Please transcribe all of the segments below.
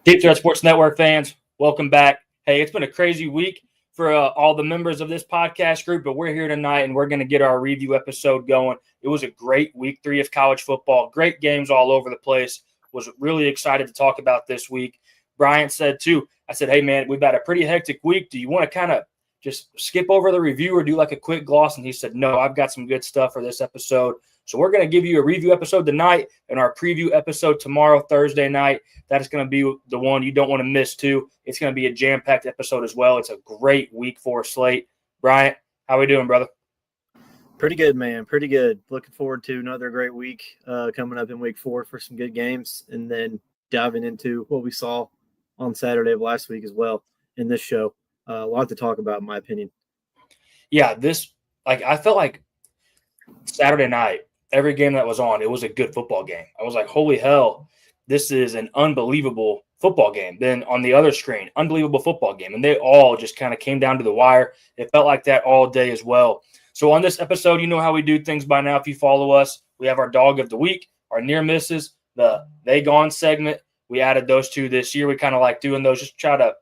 Deep Threat Sports Network fans, welcome back. Hey, it's been a crazy week for all the members of this podcast group, but we're here tonight and we're going to get our review episode going. It was a great week 3 of college football. Great games all over the place. Was really excited to talk about this week. Bryant said too, I said, hey man, we've had a pretty hectic week. Do you want to kind of just skip over the review or do like a quick gloss? And he said, no, I've got some good stuff for this episode. So we're going to give you a review episode tonight and our preview episode tomorrow, Thursday night. That is going to be the one you don't want to miss too. It's going to be a jam-packed episode as well. It's a great week 4 slate. Bryant, how we doing, brother? Pretty good, man. Pretty good. Looking forward to another great week coming up in week 4 for some good games, and then diving into what we saw on Saturday of last week as well in this show. A lot to talk about, in my opinion. Yeah, I felt like Saturday night, every game that was on, it was a good football game. I was like, holy hell, this is an unbelievable football game. Then on the other screen, unbelievable football game. And they all just kind of came down to the wire. It felt like that all day as well. So on this episode, you know how we do things by now. If you follow us, we have our dog of the week, our near misses, the They Gone segment. We added those two this year. We kind of like doing those, just try to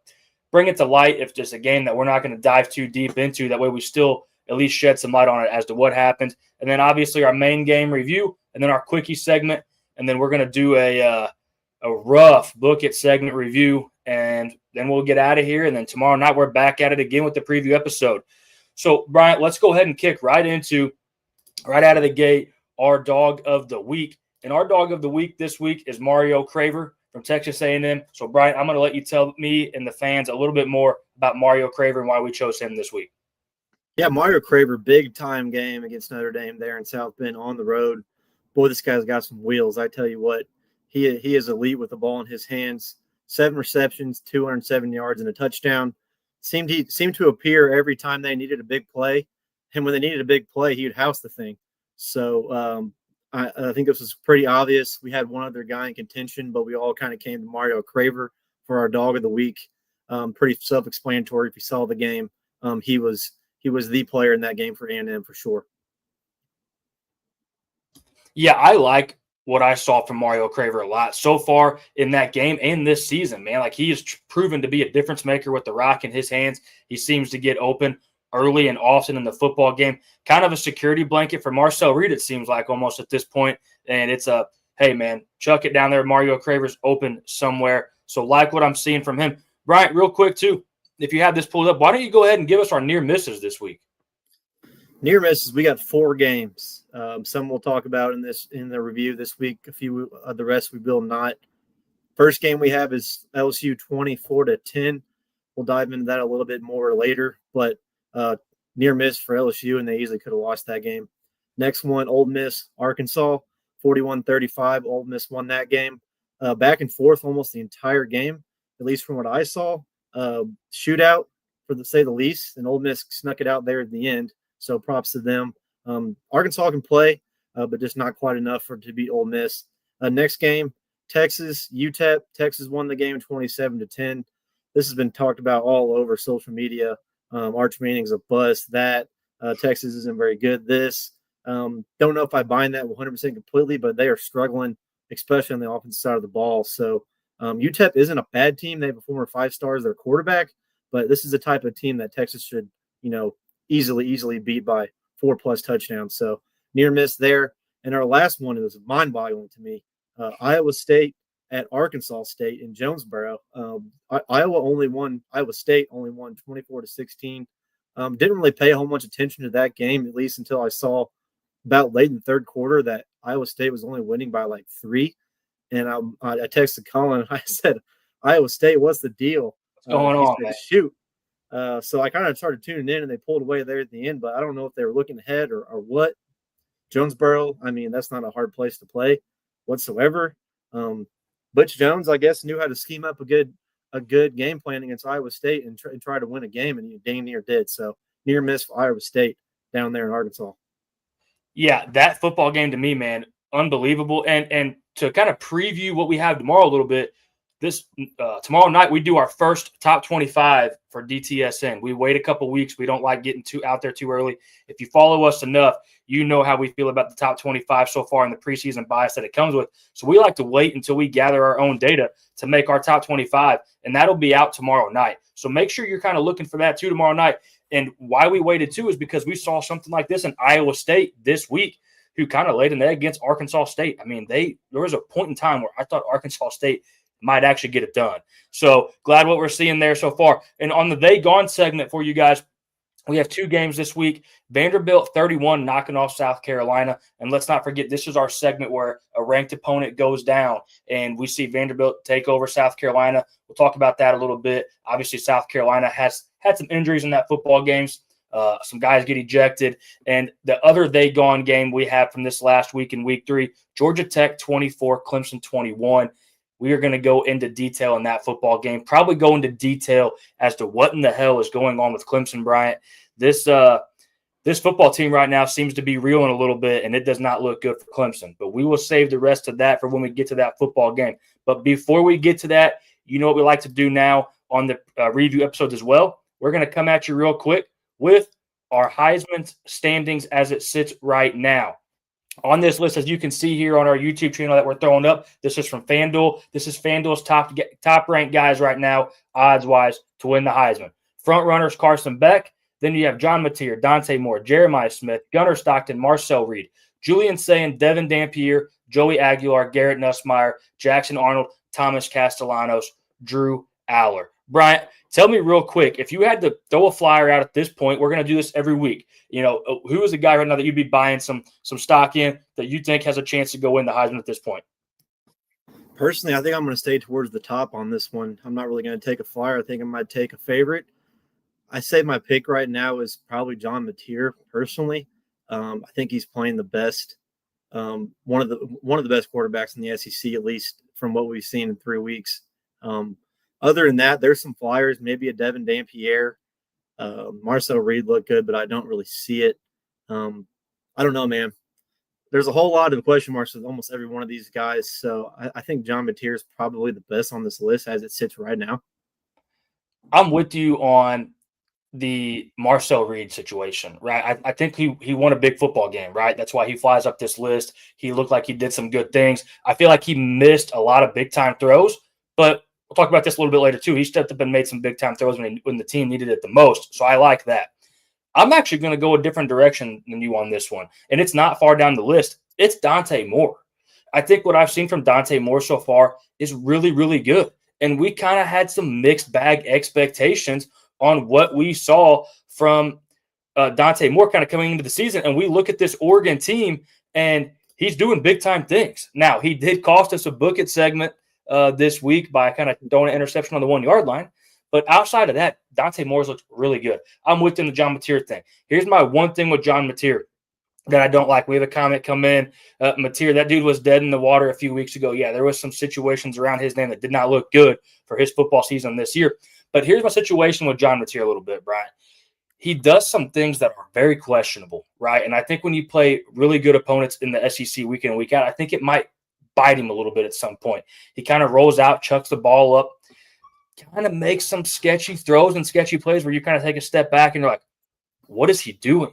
bring it to light if there's a game that we're not going to dive too deep into. That way we still at least shed some light on it as to what happened. And then obviously our main game review, and then our quickie segment. And then we're going to do a rough look at segment review, and then we'll get out of here. And then tomorrow night we're back at it again with the preview episode. So, Bryant, let's go ahead and kick right out of the gate, our dog of the week. And our dog of the week this week is Mario Craver from Texas A&M. So, Bryant, I'm going to let you tell me and the fans a little bit more about Mario Craver and why we chose him this week. Yeah, Mario Craver, big-time game against Notre Dame there in South Bend on the road. Boy, this guy's got some wheels. I tell you what, he is elite with the ball in his hands. 7 receptions, 207 yards, and a touchdown. Seemed to appear every time they needed a big play. And when they needed a big play, he would house the thing. So I think this was pretty obvious. We had one other guy in contention, but we all kind of came to Mario Craver for our dog of the week. Pretty self-explanatory if you saw the game. He was the player in that game for A&M for sure. Yeah, I like what I saw from Mario Craver a lot so far in that game and this season, man. Like, he has proven to be a difference maker with the rock in his hands. He seems to get open early and often in the football game. Kind of a security blanket for Marcel Reed, it seems like, almost at this point. And it's a, hey, man, chuck it down there. Mario Craver's open somewhere. So like what I'm seeing from him. Bryant, real quick, too, if you have this pulled up, why don't you go ahead and give us our near misses this week? Near misses, we got 4 games. Some we'll talk about in the review this week. A few of the rest we will not. First game we have is LSU 24-10. We'll dive into that a little bit more later, but near miss for LSU, and they easily could have lost that game. Next one, Ole Miss, Arkansas, 41-35. Ole Miss won that game. Back and forth almost the entire game, at least from what I saw. Shootout, to say the least, and Ole Miss snuck it out there at the end. So props to them. Arkansas can play, but just not quite enough to beat Ole Miss. Next game, Texas, UTEP. Texas won the game 27-10. This has been talked about all over social media. Arch Manning's a bust. That Texas isn't very good. This don't know if I buy that 100% completely, but they are struggling, especially on the offensive side of the ball. So UTEP isn't a bad team. They have a former 5-star as their quarterback, but this is the type of team that Texas should, easily beat by 4+ touchdowns. So near miss there. And our last one was mind-boggling to me. Iowa State at Arkansas State in Jonesboro. Iowa State only won 24-16. Didn't really pay a whole much attention to that game, at least until I saw about late in the third quarter that Iowa State was only winning by like 3. And I texted Colin. I said, Iowa State, what's the deal? What's going on, man? Shoot. So I kind of started tuning in, and they pulled away there at the end, but I don't know if they were looking ahead or what. Jonesboro, I mean, that's not a hard place to play whatsoever. Butch Jones, I guess, knew how to scheme up a good game plan against Iowa State and try to win a game, and he dang near did. So near miss for Iowa State down there in Arkansas. Yeah, that football game to me, man, unbelievable. And to kind of preview what we have tomorrow a little bit, tomorrow night we do our first top 25 for DTSN. We wait a couple weeks. We don't like getting out there too early. If you follow us enough, you know how we feel about the top 25 so far in the preseason bias that it comes with. So we like to wait until we gather our own data to make our top 25, and that'll be out tomorrow night. So make sure you're kind of looking for that too tomorrow night. And why we waited too is because we saw something like this in Iowa State this week, who kind of laid an egg against Arkansas State. I mean, there was a point in time where I thought Arkansas State might actually get it done. So glad what we're seeing there so far. And on the They Gone segment for you guys, we have 2 games this week. Vanderbilt 31 knocking off South Carolina. And let's not forget, this is our segment where a ranked opponent goes down and we see Vanderbilt take over South Carolina. We'll talk about that a little bit. Obviously, South Carolina has had some injuries in that football games. Some guys get ejected. And the other They Gone game we have from this last week in week 3, Georgia Tech 24, Clemson 21. We are going to go into detail in that football game, probably go into detail as to what in the hell is going on with Clemson, Bryant. This football team right now seems to be reeling a little bit, and it does not look good for Clemson. But we will save the rest of that for when we get to that football game. But before we get to that, you know what we like to do now on the review episodes as well. We're going to come at you real quick with our Heisman standings as it sits right now. On this list, as you can see here on our YouTube channel that we're throwing up, this is from FanDuel. This is FanDuel's top-ranked guys right now, odds-wise, to win the Heisman. Front runners, Carson Beck. Then you have John Mateer, Dante Moore, Jeremiah Smith, Gunnar Stockton, Marcel Reed, Julian Sayin, Devin Dampier, Joey Aguilar, Garrett Nussmeier, Jackson Arnold, Thomas Castellanos, Drew Aller. Bryant, tell me real quick, if you had to throw a flyer out at this point, we're going to do this every week. You know, who is the guy right now that you'd be buying some stock in that you think has a chance to go win the Heisman at this point? Personally, I think I'm going to stay towards the top on this one. I'm not really going to take a flyer. I think I might take a favorite. I say my pick right now is probably John Mateer. Personally, I think he's playing the best, one of the best quarterbacks in the SEC, at least from what we've seen in 3 weeks. Other than that, there's some flyers, maybe a Devin Dampier. Marcel Reed looked good, but I don't really see it. I don't know, man. There's a whole lot of question marks with almost every one of these guys. So I think John Mateer is probably the best on this list as it sits right now. I'm with you on the Marcel Reed situation, right? I think he won a big football game, right? That's why he flies up this list. He looked like he did some good things. I feel like he missed a lot of big-time throws, but we'll talk about this a little bit later too. He stepped up and made some big-time throws when the team needed it the most, so I like that. I'm actually going to go a different direction than you on this one, and it's not far down the list. It's Dante Moore. I think what I've seen from Dante Moore so far is really, really good, and we kind of had some mixed bag expectations on what we saw from Dante Moore kind of coming into the season. And we look at this Oregon team, and he's doing big-time things. Now, he did cost us a book it segment this week by kind of throwing an interception on the 1-yard line. But outside of that, Dante Moore's looks really good. I'm with him, the John Mateer thing. Here's my one thing with John Mateer that I don't like. We have a comment come in. Mateer, that dude was dead in the water a few weeks ago. Yeah, there was some situations around his name that did not look good for his football season this year. But here's my situation with John Mateer a little bit, Brian. He does some things that are very questionable, right? And I think when you play really good opponents in the SEC week in and week out, I think it might bite him a little bit at some point. He kind of rolls out, chucks the ball up, kind of makes some sketchy throws and sketchy plays where you kind of take a step back and you're like, what is he doing?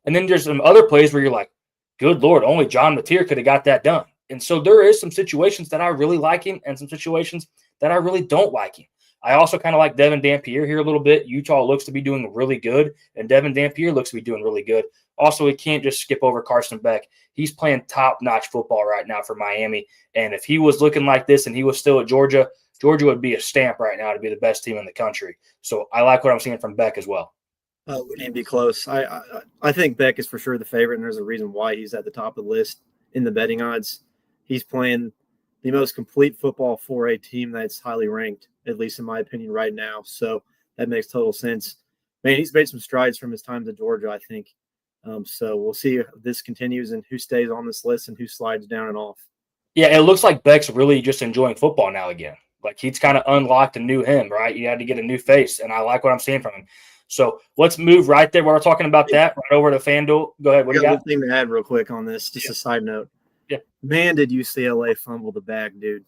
And then there's some other plays where you're like, good Lord, only John Mateer could have got that done. And so there is some situations that I really like him and some situations that I really don't like him. I also kind of like Devin Dampier here a little bit. Utah looks to be doing really good, and Devin Dampier looks to be doing really good. Also, we can't just skip over Carson Beck. He's playing top-notch football right now for Miami, and if he was looking like this and he was still at Georgia, Georgia would be a stamp right now to be the best team in the country. So I like what I'm seeing from Beck as well. We need to be close. I think Beck is for sure the favorite, and there's a reason why he's at the top of the list in the betting odds. He's playing the most complete football for a team that's highly ranked, at least in my opinion right now. So that makes total sense. Man, he's made some strides from his time at Georgia, I think. So we'll see if this continues and who stays on this list and who slides down and off. Yeah, it looks like Beck's really just enjoying football now again. Like he's kind of unlocked a new him, right? You had to get a new face, and I like what I'm seeing from him. So let's move right there while we're talking about that, right over to FanDuel. Go ahead. What do you got? One thing to add real quick on this, just a side note. Yeah. Man, did UCLA fumble the bag, dude.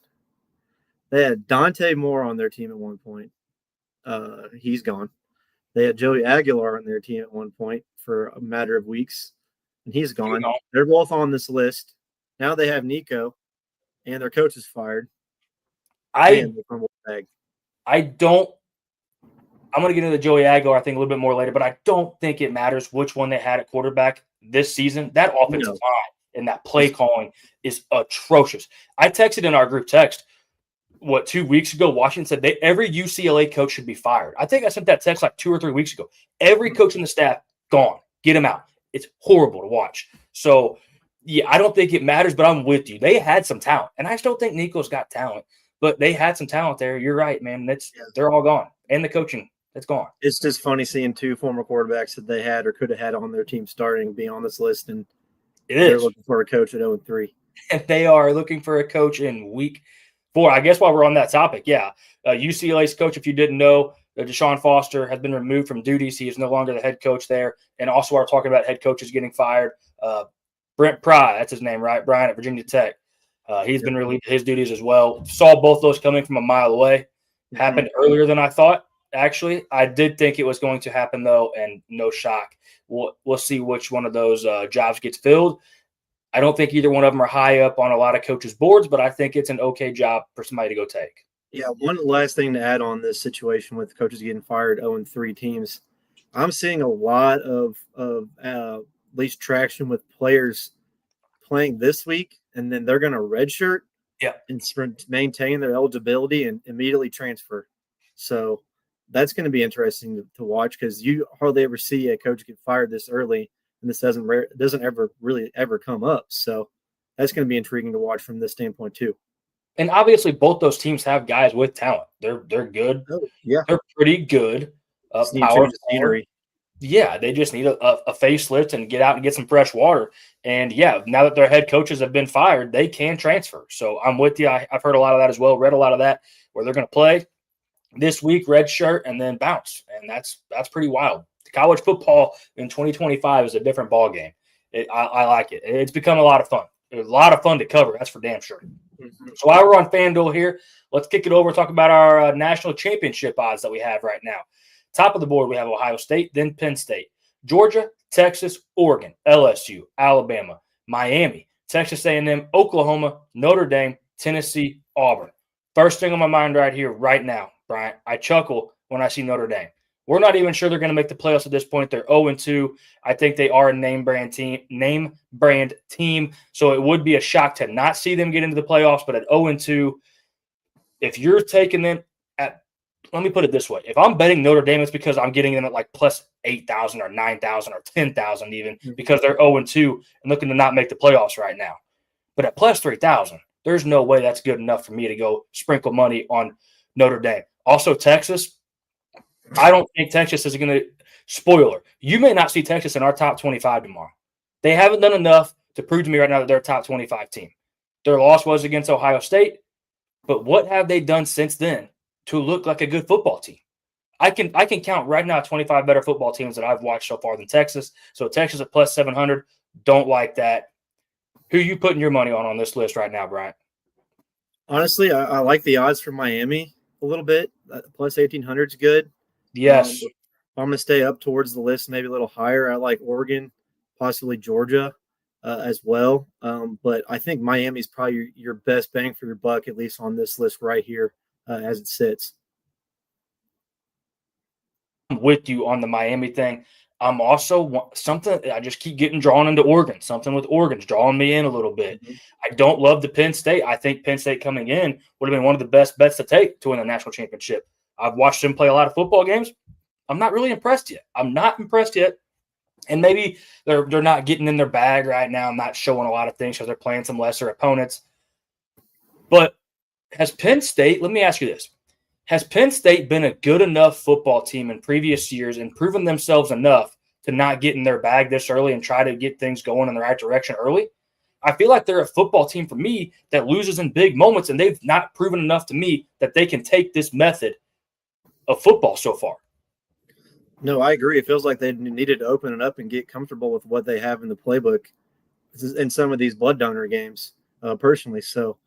They had Dante Moore on their team at one point. He's gone. They had Joey Aguilar on their team at one point for a matter of weeks, and he's gone. They're both on this list. Now they have Nico, and their coach is fired. I don't. I'm going to get into the Joey Aguilar, I think, a little bit more later, but I don't think it matters which one they had at quarterback this season. That offensive line and that play calling is atrocious. I texted in our group text, 2 weeks ago, Washington said every UCLA coach should be fired. I think I sent that text like 2 or 3 weeks ago. Every coach in the staff, gone. Get him out. It's horrible to watch. So, yeah, I don't think it matters, but I'm with you. They had some talent, and I still think Nico's got talent, but they had some talent there. You're right, man. They're all gone, and the coaching. It's gone. It's just funny seeing two former quarterbacks that they had or could have had on their team starting be on this list, and they're looking for a coach at 0-3. And they are looking for a coach in week 4. I guess while we're on that topic, UCLA's coach, if you didn't know, Deshaun Foster has been removed from duties. He is no longer the head coach there. And also, we're talking about head coaches getting fired. Brent Pry, that's his name, right? Brian at Virginia Tech. He's been relieved of his duties as well. Saw both those coming from a mile away. Happened earlier than I thought. Actually, I did think it was going to happen, though, and no shock. We'll see which one of those jobs gets filled. I don't think either one of them are high up on a lot of coaches' boards, but I think it's an okay job for somebody to go take. Yeah, one last thing to add on this situation with coaches getting fired, 0-3 teams. I'm seeing a lot of at least traction with players playing this week, and then they're going to redshirt and maintain their eligibility and immediately transfer. So that's going to be interesting to watch because you hardly ever see a coach get fired this early, and this doesn't ever come up. So that's going to be intriguing to watch from this standpoint too. And obviously, both those teams have guys with talent. They're good. Oh, yeah, they're pretty good. Power scenery. Yeah, they just need a facelift and get out and get some fresh water. And now that their head coaches have been fired, they can transfer. So I'm with you. I've heard a lot of that as well. Read a lot of that where they're going to play this week, red shirt, and then bounce. And that's pretty wild. College football in 2025 is a different ball game. I like it. It's become a lot of fun. It's a lot of fun to cover. That's for damn sure. Mm-hmm. So while we're on FanDuel here, let's kick it over and talk about our national championship odds that we have right now. Top of the board, we have Ohio State, then Penn State, Georgia, Texas, Oregon, LSU, Alabama, Miami, Texas A&M, Oklahoma, Notre Dame, Tennessee, Auburn. First thing on my mind right here, right now, Bryant, I chuckle when I see Notre Dame. We're not even sure they're going to make the playoffs at this point. They're 0-2. I think they are a name brand team. So it would be a shock to not see them get into the playoffs. But at 0-2, if you're taking them let me put it this way. If I'm betting Notre Dame, it's because I'm getting them at like plus 8,000 or 9,000 or 10,000 even because they're 0-2 and looking to not make the playoffs right now. But at plus 3,000, there's no way that's good enough for me to go sprinkle money on Notre Dame. Also, Texas, I don't think Texas is going to – spoiler, you may not see Texas in our top 25 tomorrow. They haven't done enough to prove to me right now that they're a top 25 team. Their loss was against Ohio State, but what have they done since then to look like a good football team? I can count right now 25 better football teams that I've watched so far than Texas. So Texas at plus 700, don't like that. Who are you putting your money on this list right now, Bryant? Honestly, I like the odds for Miami a little bit. Plus 1,800 is good. Yes. I'm going to stay up towards the list, maybe a little higher. I like Oregon, possibly Georgia as well. But I think Miami's probably your best bang for your buck, at least on this list right here as it sits. I'm with you on the Miami thing. I'm also something I just keep getting drawn into Oregon. Something with Oregon's drawing me in a little bit. Mm-hmm. I don't love the Penn State. I think Penn State coming in would have been one of the best bets to take to win the national championship. I've watched them play a lot of football games. I'm not really impressed yet. And maybe they're not getting in their bag right now. I'm not showing a lot of things because they're playing some lesser opponents. But has Penn State – let me ask you this. Has Penn State been a good enough football team in previous years and proven themselves enough to not get in their bag this early and try to get things going in the right direction early? I feel like they're a football team for me that loses in big moments, and they've not proven enough to me that they can take this method of football so far. No, I agree. It feels like they needed to open it up and get comfortable with what they have in the playbook in some of these blood donor games personally. So,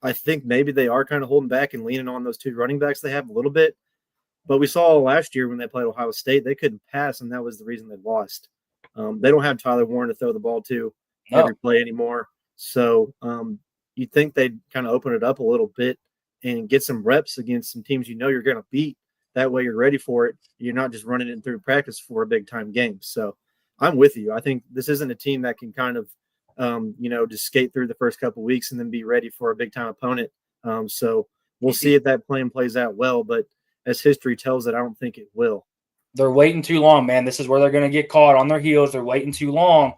I think maybe they are kind of holding back and leaning on those two running backs they have a little bit. But we saw last year when they played Ohio State, they couldn't pass, and that was the reason they lost. They don't have Tyler Warren to throw the ball to every play anymore. So you'd think they'd kind of open it up a little bit and get some reps against some teams you're going to beat. That way you're ready for it. You're not just running it through practice for a big-time game. So I'm with you. I think this isn't a team that can kind of, just skate through the first couple of weeks and then be ready for a big-time opponent. So we'll see if that plan plays out well. But as history tells it, I don't think it will. They're waiting too long, man. This is where they're going to get caught on their heels. They're waiting too long.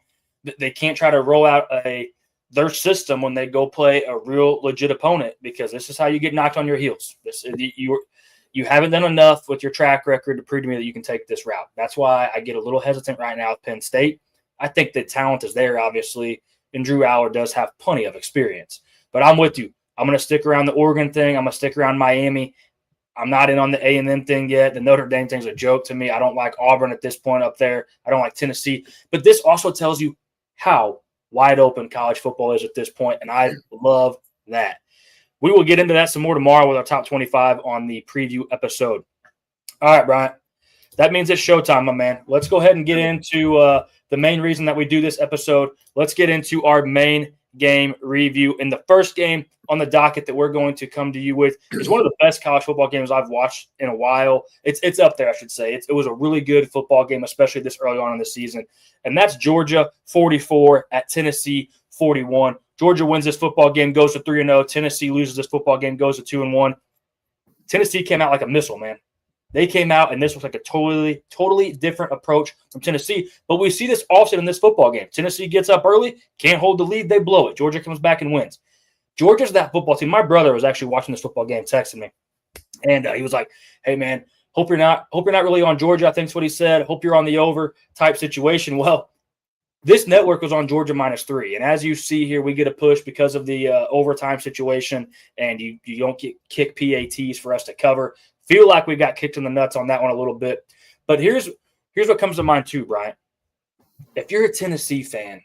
They can't try to roll out their system when they go play a real legit opponent, because this is how you get knocked on your heels. You haven't done enough with your track record to prove to me that you can take this route. That's why I get a little hesitant right now with Penn State. I think the talent is there, obviously, and Drew Aller does have plenty of experience. But I'm with you. I'm going to stick around the Oregon thing. I'm going to stick around Miami. I'm not in on the A&M thing yet. The Notre Dame thing's a joke to me. I don't like Auburn at this point up there. I don't like Tennessee. But this also tells you how wide open college football is at this point, and I love that. We will get into that some more tomorrow with our top 25 on the preview episode. All right, Bryant. That means it's showtime, my man. Let's go ahead and get into the main reason that we do this episode. Let's get into our main game review. And the first game on the docket that we're going to come to you with is one of the best college football games I've watched in a while. It's up there, I should say. It was a really good football game, especially this early on in the season. And that's Georgia 44 at Tennessee 41. Georgia wins this football game, goes to 3-0. Tennessee loses this football game, goes to 2-1. Tennessee came out like a missile, man. They came out, and this was like a totally different approach from Tennessee. But we see this offset in this football game. Tennessee gets up early, can't hold the lead, they blow it. Georgia comes back and wins. Georgia's that football team. My brother was actually watching this football game, texting me, and he was like, "Hey, man, hope you're not really on Georgia." I think's what he said. Hope you're on the over type situation. Well, this network was on Georgia -3, and as you see here, we get a push because of the overtime situation, and you don't get kick PATs for us to cover. Feel like we got kicked in the nuts on that one a little bit. But here's what comes to mind too, Brian. If you're a Tennessee fan,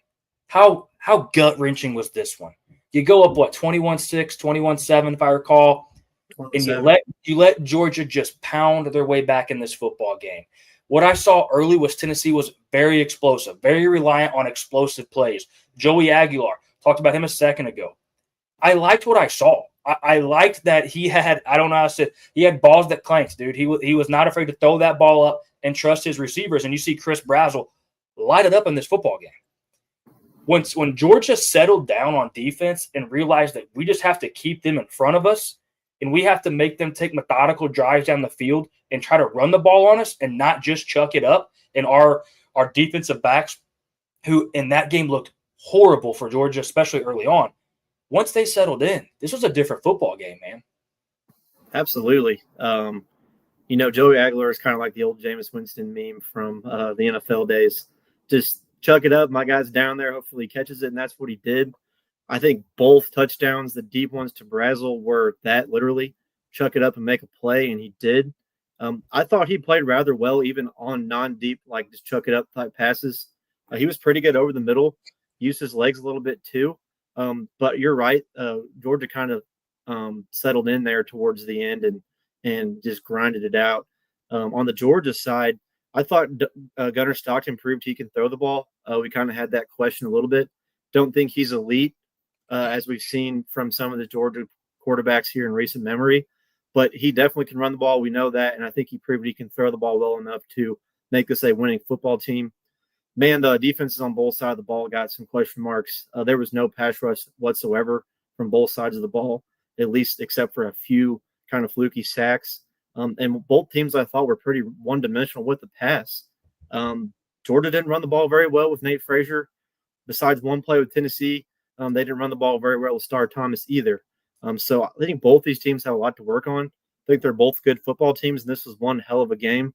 how gut-wrenching was this one? You go up, 21-6, 21-7, if I recall, and you let Georgia just pound their way back in this football game. What I saw early was Tennessee was very explosive, very reliant on explosive plays. Joey Aguilar, talked about him a second ago. I liked what I saw. I liked that he had, I don't know how to say, he had balls that clanked, dude. He was not afraid to throw that ball up and trust his receivers. And you see Chris Brazzell light it up in this football game. When Georgia settled down on defense and realized that we just have to keep them in front of us and we have to make them take methodical drives down the field and try to run the ball on us and not just chuck it up, and our defensive backs, who in that game looked horrible for Georgia, especially early on, once they settled in, this was a different football game, man. Absolutely. Joey Aguilar is kind of like the old Jameis Winston meme from the NFL days. Just chuck it up. My guy's down there. Hopefully he catches it, and that's what he did. I think both touchdowns, the deep ones to Brazzell, were that literally chuck it up and make a play, and he did. I thought he played rather well even on non-deep, like just chuck it up type passes. He was pretty good over the middle, used his legs a little bit too. But you're right. Georgia kind of settled in there towards the end and just grinded it out. On the Georgia side, I thought Gunnar Stockton proved he can throw the ball. We kind of had that question a little bit. Don't think he's elite, as we've seen from some of the Georgia quarterbacks here in recent memory. But he definitely can run the ball. We know that. And I think he proved he can throw the ball well enough to make this a winning football team. Man, the defenses on both sides of the ball got some question marks. There was no pass rush whatsoever from both sides of the ball, at least except for a few kind of fluky sacks. And both teams I thought were pretty one-dimensional with the pass. Georgia didn't run the ball very well with Nate Frazier. Besides one play with Tennessee, they didn't run the ball very well with Star Thomas either. So I think both these teams have a lot to work on. I think they're both good football teams, and this was one hell of a game.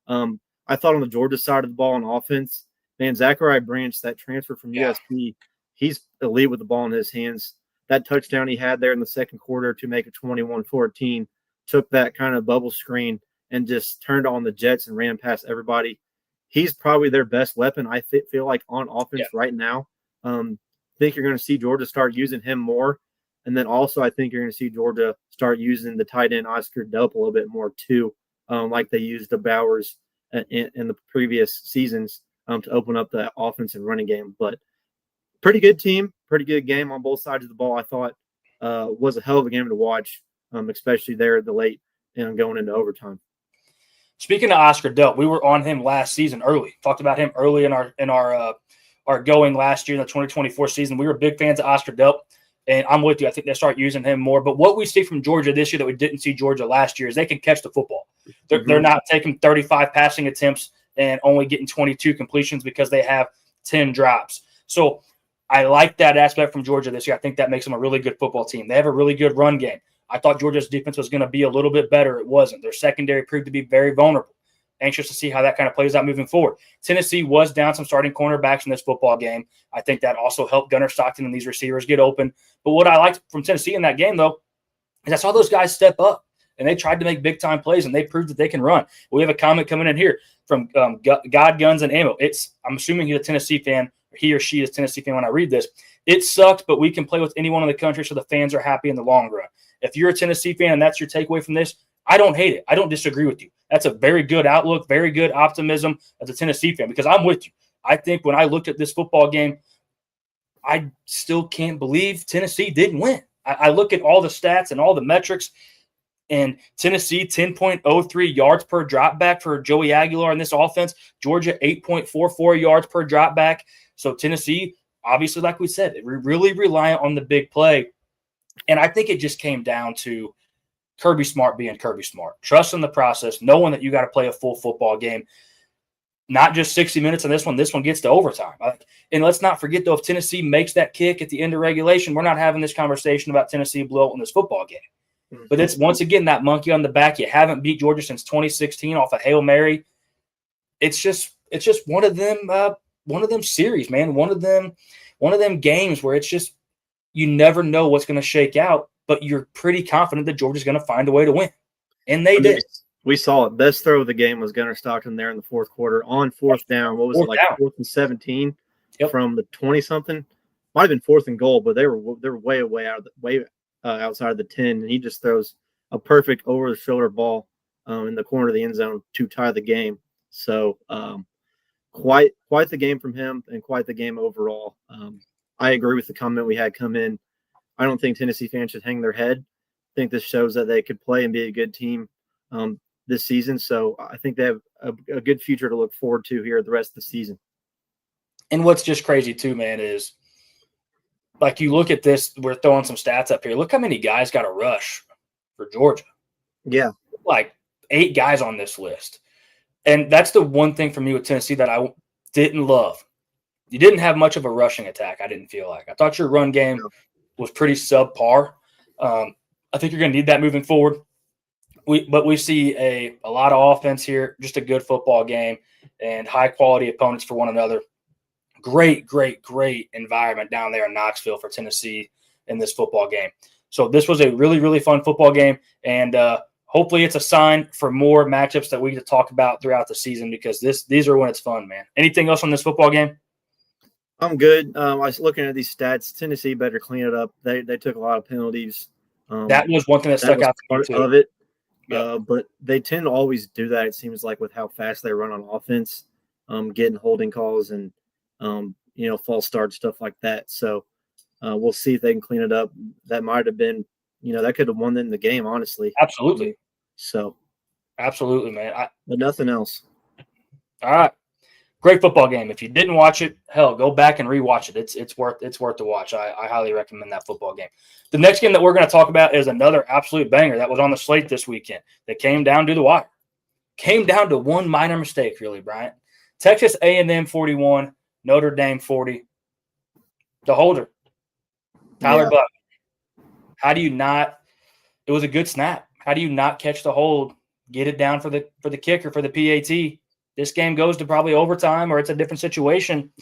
I thought on the Georgia side of the ball on offense, man, Zachariah Branch, that transfer from USC, he's elite with the ball in his hands. That touchdown he had there in the second quarter to make it 21-14, took that kind of bubble screen and just turned on the Jets and ran past everybody. He's probably their best weapon, I feel like, on offense right now. I think you're going to see Georgia start using him more. And then also, I think you're going to see Georgia start using the tight end Oscar Delp a little bit more too, like they used the Bowers in the previous seasons to open up the offense and running game. But pretty good team, pretty good game on both sides of the ball. I thought was a hell of a game to watch, especially there at the late and going into overtime. Speaking of Oscar Delp, we were on him last season early. Talked about him early in our going last year in the 2024 season. We were big fans of Oscar Delp, and I'm with you. I think they start using him more. But what we see from Georgia this year that we didn't see Georgia last year is they can catch the football. They're not taking 35 passing attempts and only getting 22 completions because they have 10 drops. So I like that aspect from Georgia this year. I think that makes them a really good football team. They have a really good run game. I thought Georgia's defense was going to be a little bit better. It wasn't. Their secondary proved to be very vulnerable. Anxious to see how that kind of plays out moving forward. Tennessee was down some starting cornerbacks in this football game. I think that also helped Gunnar Stockton and these receivers get open. But what I liked from Tennessee in that game, though, is I saw those guys step up, and they tried to make big-time plays, and they proved that they can run. We have a comment coming in here from God, Guns, and Ammo. I'm assuming he's a Tennessee fan, or he or she is a Tennessee fan when I read this. It sucked, but we can play with anyone in the country so the fans are happy in the long run. If you're a Tennessee fan and that's your takeaway from this, I don't hate it. I don't disagree with you. That's a very good outlook, very good optimism as a Tennessee fan, because I'm with you. I think when I looked at this football game, I still can't believe Tennessee didn't win. I look at all the stats and all the metrics, and Tennessee 10.03 yards per drop back for Joey Aguilar in this offense. Georgia 8.44 yards per drop back. So Tennessee, obviously, like we said, really reliant on the big play. And I think it just came down to Kirby Smart being Kirby Smart. Trusting the process, knowing that you got to play a full football game. Not just 60 minutes on this one. This one gets to overtime. And let's not forget, though, if Tennessee makes that kick at the end of regulation, we're not having this conversation about Tennessee blowout in this football game. But it's, once again, that monkey on the back. You haven't beat Georgia since 2016 off a Hail Mary. It's just one of them series, man. One of them games where it's just you never know what's going to shake out, but you're pretty confident that Georgia's going to find a way to win. And they did. We saw it. Best throw of the game was Gunnar Stockton there in the fourth quarter on fourth down. What was it, like 4th and 17 from the 20-something? Might have been 4th and goal, but they were way outside of the 10, and he just throws a perfect over-the-shoulder ball in the corner of the end zone to tie the game. So quite the game from him and quite the game overall. I agree with the comment we had come in. I don't think Tennessee fans should hang their head. I think this shows that they could play and be a good team this season. So I think they have a good future to look forward to here the rest of the season. And what's just crazy too, man, is like you look at this, we're throwing some stats up here. Look how many guys got a rush for Georgia. Yeah. Like 8 guys on this list. And that's the one thing for me with Tennessee that I didn't love. You didn't have much of a rushing attack, I didn't feel like. I thought your run game was pretty subpar. I think you're going to need that moving forward. But we see a lot of offense here, just a good football game, and high-quality opponents for one another. Great environment down there in Knoxville for Tennessee in this football game. So this was a really, really fun football game, and hopefully it's a sign for more matchups that we get to talk about throughout the season, because these are when it's fun, man. Anything else on this football game? I'm good. I was looking at these stats. Tennessee better clean it up. They took a lot of penalties. That was one thing that stuck out part to me too. Of it. Yeah. But they tend to always do that, it seems like, with how fast they run on offense, getting holding calls and false start, stuff like that. So we'll see if they can clean it up. That might have been, that could have won them the game, honestly. Absolutely. So. Absolutely, man. But nothing else. All right. Great football game. If you didn't watch it, hell, go back and rewatch it. It's worth to watch. I highly recommend that football game. The next game that we're going to talk about is another absolute banger that was on the slate this weekend that came down to the wire. Came down to one minor mistake, really, Bryant. Texas A&M 41, Notre Dame 40. The holder, Tyler Buck. How do you not – it was a good snap. How do you not catch the hold, get it down for the kicker, for the PAT? This game goes to probably overtime, or it's a different situation.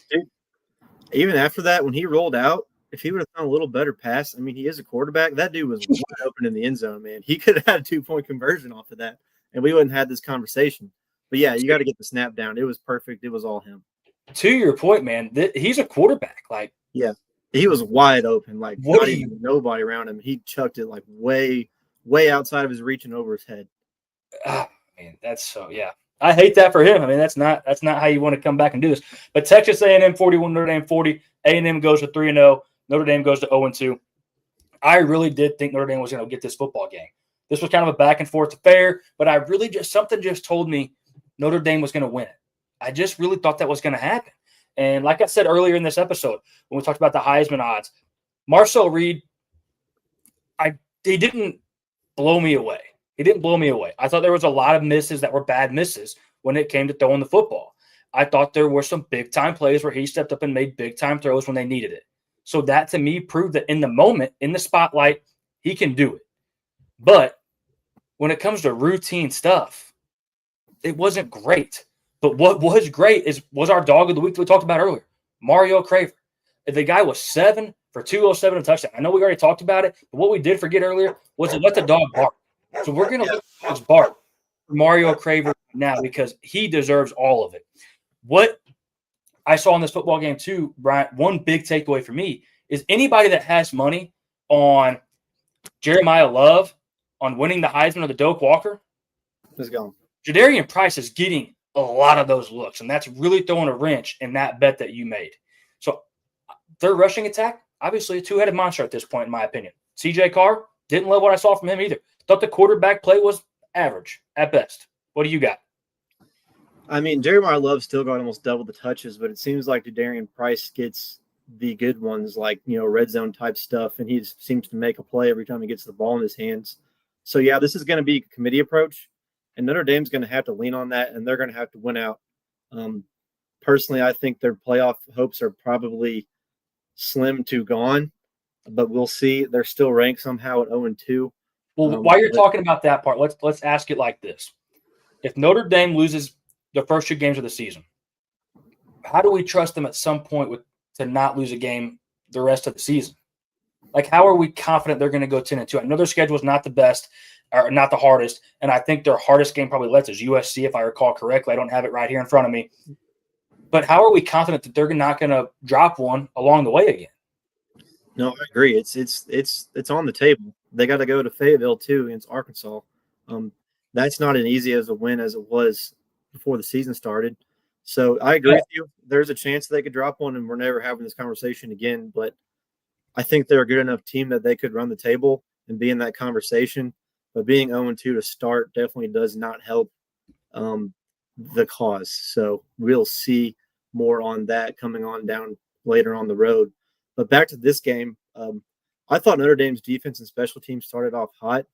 Even after that, when he rolled out, if he would have done a little better pass, I mean, he is a quarterback. That dude was wide open in the end zone, man. He could have had a 2-point conversion off of that, and we wouldn't have had this conversation. But, yeah, you got to get the snap down. It was perfect. It was all him. To your point, man, he's a quarterback. Like, yeah, He was wide open, like What not do even you? nobody around him. He chucked it like way outside of his reach and over his head. Ah, man, that's so yeah. I hate that for him. I mean, that's not how you want to come back and do this. But Texas A&M 41, Notre Dame 40. A&M goes to 3-0. Notre Dame goes to 0-2. I really did think Notre Dame was going to get this football game. This was kind of a back and forth affair, but I really something just told me Notre Dame was going to win it. I just really thought that was going to happen. And like I said earlier in this episode, when we talked about the Heisman odds, Marcel Reed, he didn't blow me away. He didn't blow me away. I thought there was a lot of misses that were bad misses when it came to throwing the football. I thought there were some big-time plays where he stepped up and made big-time throws when they needed it. So that, to me, proved that in the moment, in the spotlight, he can do it. But when it comes to routine stuff, it wasn't great. But what was great was our dog of the week that we talked about earlier, Mario Craver. The guy was 7 for 207 and a touchdown. I know we already talked about it, but what we did forget earlier was to let the dog bark. So we're going to let the dogs bark for Mario Craver now because he deserves all of it. What I saw in this football game too, Brian, one big takeaway for me is anybody that has money on Jeremiah Love on winning the Heisman or the Doak Walker, Let's go. Jadarian Price is getting a lot of those looks, and that's really throwing a wrench in that bet that you made. So their rushing attack, obviously a two-headed monster at this point, in my opinion. CJ Carr, didn't love what I saw from him either. Thought the quarterback play was average at best. What do you got? I mean, Jeremiah Love still got almost double the touches, but it seems like Darian Price gets the good ones, like, red zone type stuff, and he seems to make a play every time he gets the ball in his hands. So, yeah, this is going to be a committee approach, and Notre Dame's going to have to lean on that, and they're going to have to win out. Personally, I think their playoff hopes are probably slim to gone, but we'll see. They're still ranked somehow at 0-2. Well, while you're talking about that part, let's ask it like this. If Notre Dame loses the first 2 games of the season, how do we trust them at some point to not lose a game the rest of the season? Like, how are we confident they're going to go 10-2? I know their schedule is not the best or not the hardest, and I think their hardest game probably left is USC, if I recall correctly. I don't have it right here in front of me. But how are we confident that they're not going to drop one along the way again? No, I agree. It's on the table. They got to go to Fayetteville too against Arkansas. That's not as easy as a win as it was before the season started. So I agree with you. There's a chance they could drop one, and we're never having this conversation again. But I think they're a good enough team that they could run the table and be in that conversation. But being 0-2 to start definitely does not help the cause. So we'll see more on that coming on down later on the road. But back to this game, I thought Notre Dame's defense and special teams started off hot.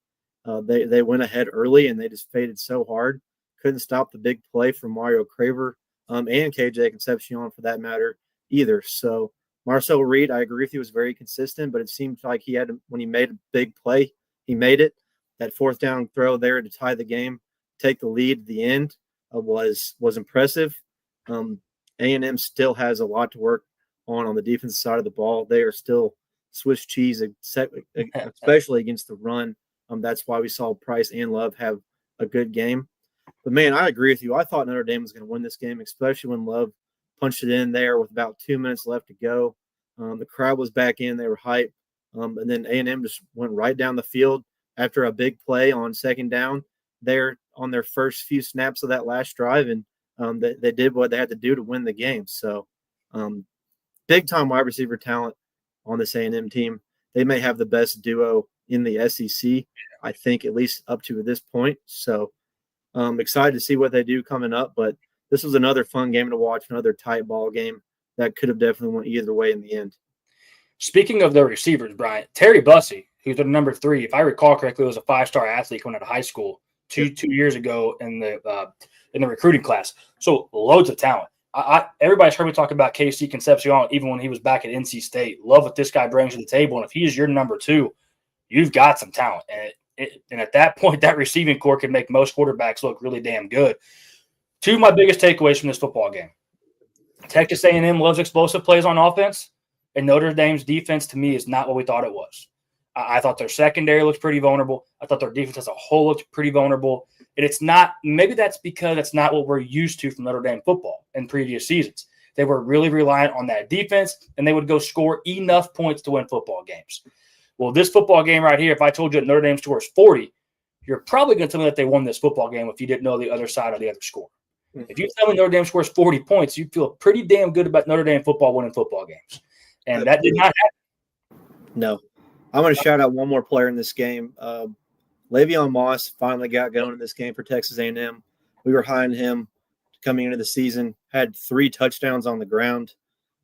They went ahead early, and they just faded so hard. Couldn't stop the big play from Mario Craver and KJ Concepcion for that matter either. So Marcel Reed, I agree with you, was very consistent, but it seemed like when he made a big play, he made it. That 4th down throw there to tie the game, take the lead at the end was impressive. A&M still has a lot to work on the defensive side of the ball. They are still Swiss cheese, especially against the run. That's why we saw Price and Love have a good game. But, man, I agree with you. I thought Notre Dame was going to win this game, especially when Love punched it in there with about 2 minutes left to go. The crowd was back in. They were hyped. And then A&M just went right down the field after a big play on 2nd down there on their first few snaps of that last drive. And they did what they had to do to win the game. So, big-time wide receiver talent on this A&M team. They may have the best duo in the SEC, I think, at least up to this point. So I'm excited to see what they do coming up. But this was another fun game to watch, another tight ball game that could have definitely went either way in the end. Speaking of the receivers, Brian, Terry Bussey, who's the number 3, if I recall correctly, was a 5-star athlete coming out of high school two years ago in the recruiting class. So loads of talent. Everybody's heard me talk about KC Concepcion even when he was back at NC State. Love what this guy brings to the table. And if he's your number 2, you've got some talent. And at that point, that receiving core can make most quarterbacks look really damn good. 2 of my biggest takeaways from this football game. Texas A&M loves explosive plays on offense, and Notre Dame's defense, to me, is not what we thought it was. I thought their secondary looked pretty vulnerable. I thought their defense as a whole looked pretty vulnerable. And it's not – maybe that's because it's not what we're used to from Notre Dame football in previous seasons. They were really reliant on that defense, and they would go score enough points to win football games. Well, this football game right here, if I told you that Notre Dame scores 40, you're probably going to tell me that they won this football game if you didn't know the other side or the other score. If you tell me Notre Dame scores 40 points, you feel pretty damn good about Notre Dame football winning football games. And that did not happen. No. I'm going to shout out one more player in this game. Le'Veon Moss finally got going in this game for Texas A&M. We were high on him coming into the season, had 3 touchdowns on the ground.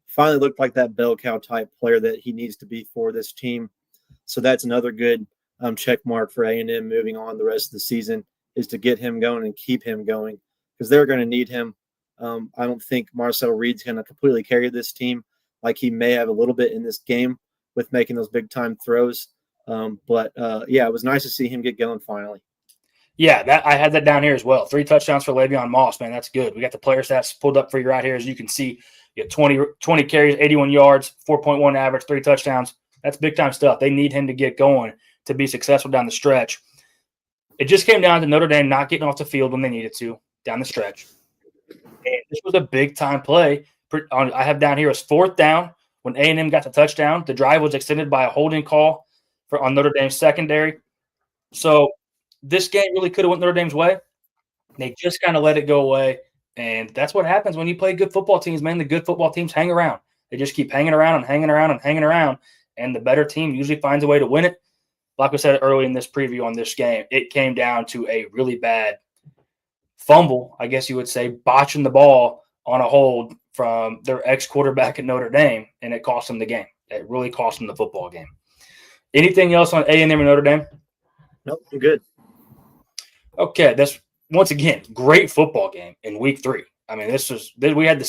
Finally looked like that bell cow type player that he needs to be for this team. So that's another good check mark for A&M moving on the rest of the season, is to get him going and keep him going, because they're going to need him. I don't think Marcel Reed's going to completely carry this team like he may have a little bit in this game with making those big-time throws. But it was nice to see him get going finally. Yeah, I had that down here as well. 3 touchdowns for Le'Veon Moss, man. That's good. We got the player stats pulled up for you right here. As you can see, you get 20 carries, 81 yards, 4.1 average, 3 touchdowns. That's big-time stuff. They need him to get going to be successful down the stretch. It just came down to Notre Dame not getting off the field when they needed to down the stretch. And this was a big-time play. I have down here as 4th down when A&M got the touchdown. The drive was extended by a holding call on Notre Dame's secondary. So this game really could have went Notre Dame's way. They just kind of let it go away. And that's what happens when you play good football teams, man. The good football teams hang around. They just keep hanging around and hanging around and hanging around. And the better team usually finds a way to win it. Like we said early in this preview on this game, it came down to a really bad fumble, I guess you would say, botching the ball on a hold from their ex-quarterback at Notre Dame, and it cost them the game. It really cost them the football game. Anything else on A&M or Notre Dame? Nope, you're good. Okay, that's once again great football game in week 3. I mean, we had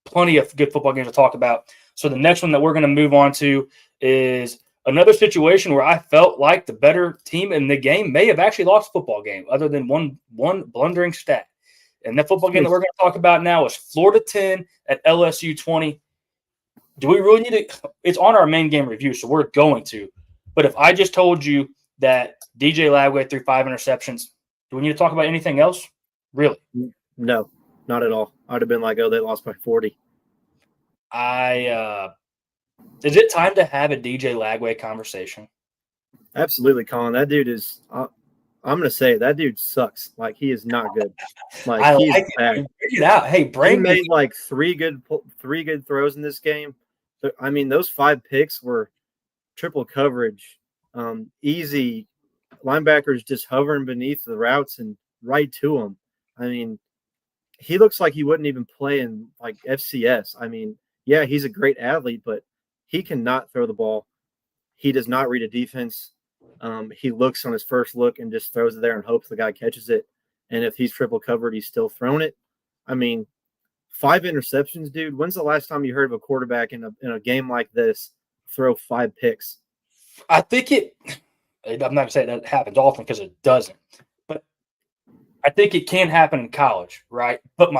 plenty of good football games to talk about. So the next one that we're going to move on to is another situation where I felt like the better team in the game may have actually lost the football game, other than one blundering stat. And the football game that we're going to talk about now is Florida 10 at LSU 20. Do we really need to – it's on our main game review, so we're going to. But if I just told you that DJ Lagway threw 5 interceptions, do we need to talk about anything else? Really? No, not at all. I'd have been like, oh, they lost by 40. Is it time to have a DJ Lagway conversation? Absolutely, Colin. That dude is I'm going to say that dude sucks. Like, he is not good. Like, he's bad. Bring it out. Hey, he made like three good throws in this game. I mean, those 5 picks were triple coverage, easy linebackers just hovering beneath the routes and right to him. I mean, he looks like he wouldn't even play in like FCS. I mean, yeah, he's a great athlete, but he cannot throw the ball. He does not read a defense. He looks on his first look and just throws it there and hopes the guy catches it. And if he's triple covered, he's still throwing it. I mean, 5 interceptions, dude. When's the last time you heard of a quarterback in a game like this throw 5 picks? I think I'm not going to say that happens often because it doesn't. But I think it can happen in college, right? But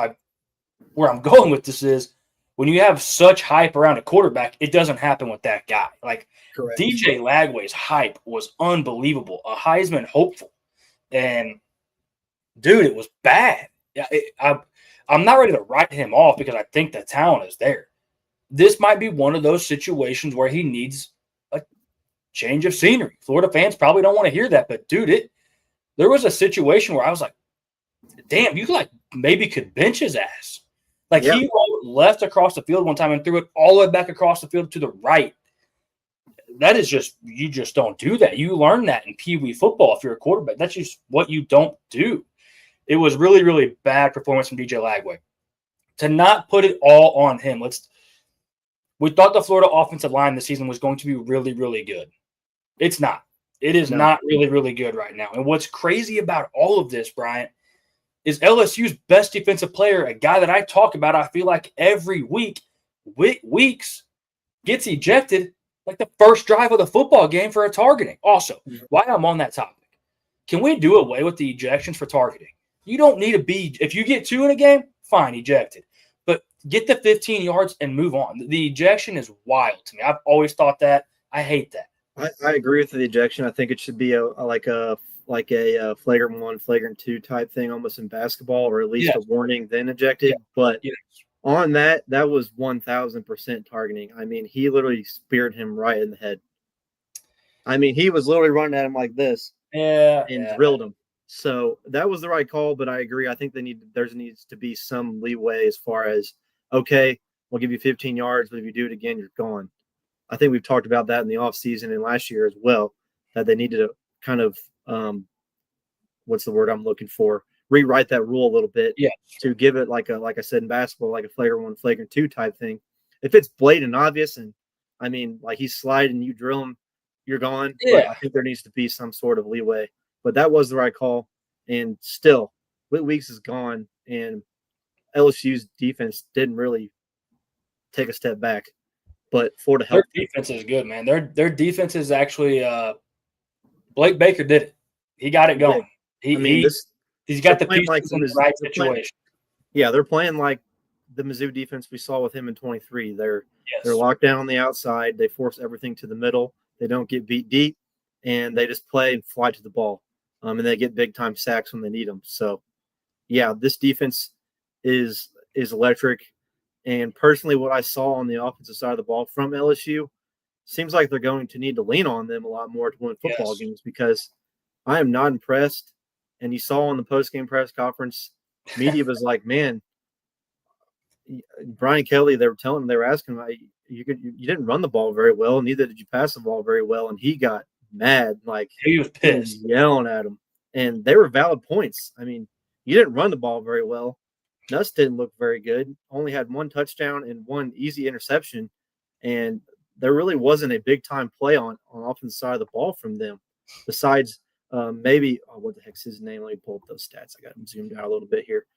where I'm going with this is when you have such hype around a quarterback, it doesn't happen with that guy. Like, correct. DJ Lagway's hype was unbelievable, a Heisman hopeful. And, dude, it was bad. I'm not ready to write him off because I think the talent is there. This might be one of those situations where he needs a change of scenery. Florida fans probably don't want to hear that, but, dude, there was a situation where I was like, damn, you maybe could bench his ass. Like, yep. He rolled left across the field one time and threw it all the way back across the field to the right. That is you just don't do that. You learn that in Pee Wee football if you're a quarterback. That's just what you don't do. It was really, really bad performance from DJ Lagway. To not put it all on him, we thought the Florida offensive line this season was going to be really, really good. It's not. It is not really, really good right now. And what's crazy about all of this, Bryant, is LSU's best defensive player, a guy that I talk about, I feel like every weeks gets ejected like the first drive of the football game for a targeting. Also, while I'm on that topic, can we do away with the ejections for targeting? You don't need to be – if you get 2 in a game, fine, ejected. But get the 15 yards and move on. The ejection is wild to me. I've always thought that. I hate that. I agree with the ejection. I think it should be a flagrant 1, flagrant 2 type thing, almost in basketball, or at least a warning then ejected. But On that was 1,000% targeting. I mean, he literally speared him right in the head. I mean, he was literally running at him like this and drilled him. So that was the right call, but I agree. I think there needs to be some leeway as far as, okay, we'll give you 15 yards, but if you do it again, you're gone. I think we've talked about that in the offseason and last year as well, that they needed to kind of what's the word I'm looking for? Rewrite that rule a little bit to give it like I said in basketball, like a flagrant 1, flagrant 2 type thing. If it's blatant obvious, and I mean, like he's sliding, you drill him, you're gone. Yeah. But I think there needs to be some sort of leeway. But that was the right call. And still, Whit Weeks is gone, and LSU's defense didn't really take a step back. But Florida helped. Their defense is good, man. Their defense is actually Blake Baker did it. He got it going. He's got the pieces in the right situation. They're playing like the Mizzou defense we saw with him in 23. They're locked down on the outside. They force everything to the middle. They don't get beat deep, and they just play and fly to the ball. And they get big time sacks when they need them. So, yeah, this defense is electric. And personally, what I saw on the offensive side of the ball from LSU seems like they're going to need to lean on them a lot more to win football games, because I am not impressed. And you saw on the post-game press conference, media was like, man, Brian Kelly, they were asking him, you didn't run the ball very well, neither did you pass the ball very well. And he got mad. Like, he was pissed. He was yelling at him. And they were valid points. I mean, you didn't run the ball very well. Nuss didn't look very good. Only had 1 touchdown and 1 easy interception. And there really wasn't a big-time play on offensive side of the ball from them, besides maybe what the heck's his name? Let me pull up those stats. I got them zoomed out a little bit here.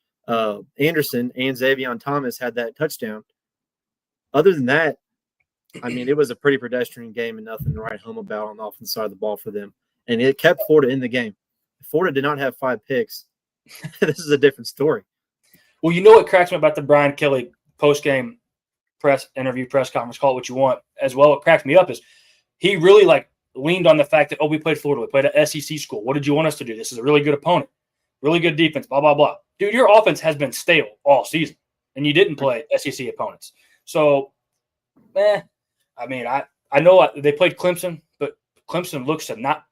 Anderson and Xavier Thomas had that touchdown. Other than that, I mean, it was a pretty pedestrian game and nothing to write home about on the offensive side of the ball for them. And it kept Florida in the game. If Florida did not have 5 picks, this is a different story. Well, you know what cracks me about the Brian Kelly post-game press conference, call it what you want, as well. What cracks me up is he really leaned on the fact that, we played Florida. We played an SEC school. What did you want us to do? This is a really good opponent. Really good defense, blah, blah, blah. Dude, your offense has been stale all season, and you didn't play SEC opponents. So, I mean, I know they played Clemson, but Clemson looks to not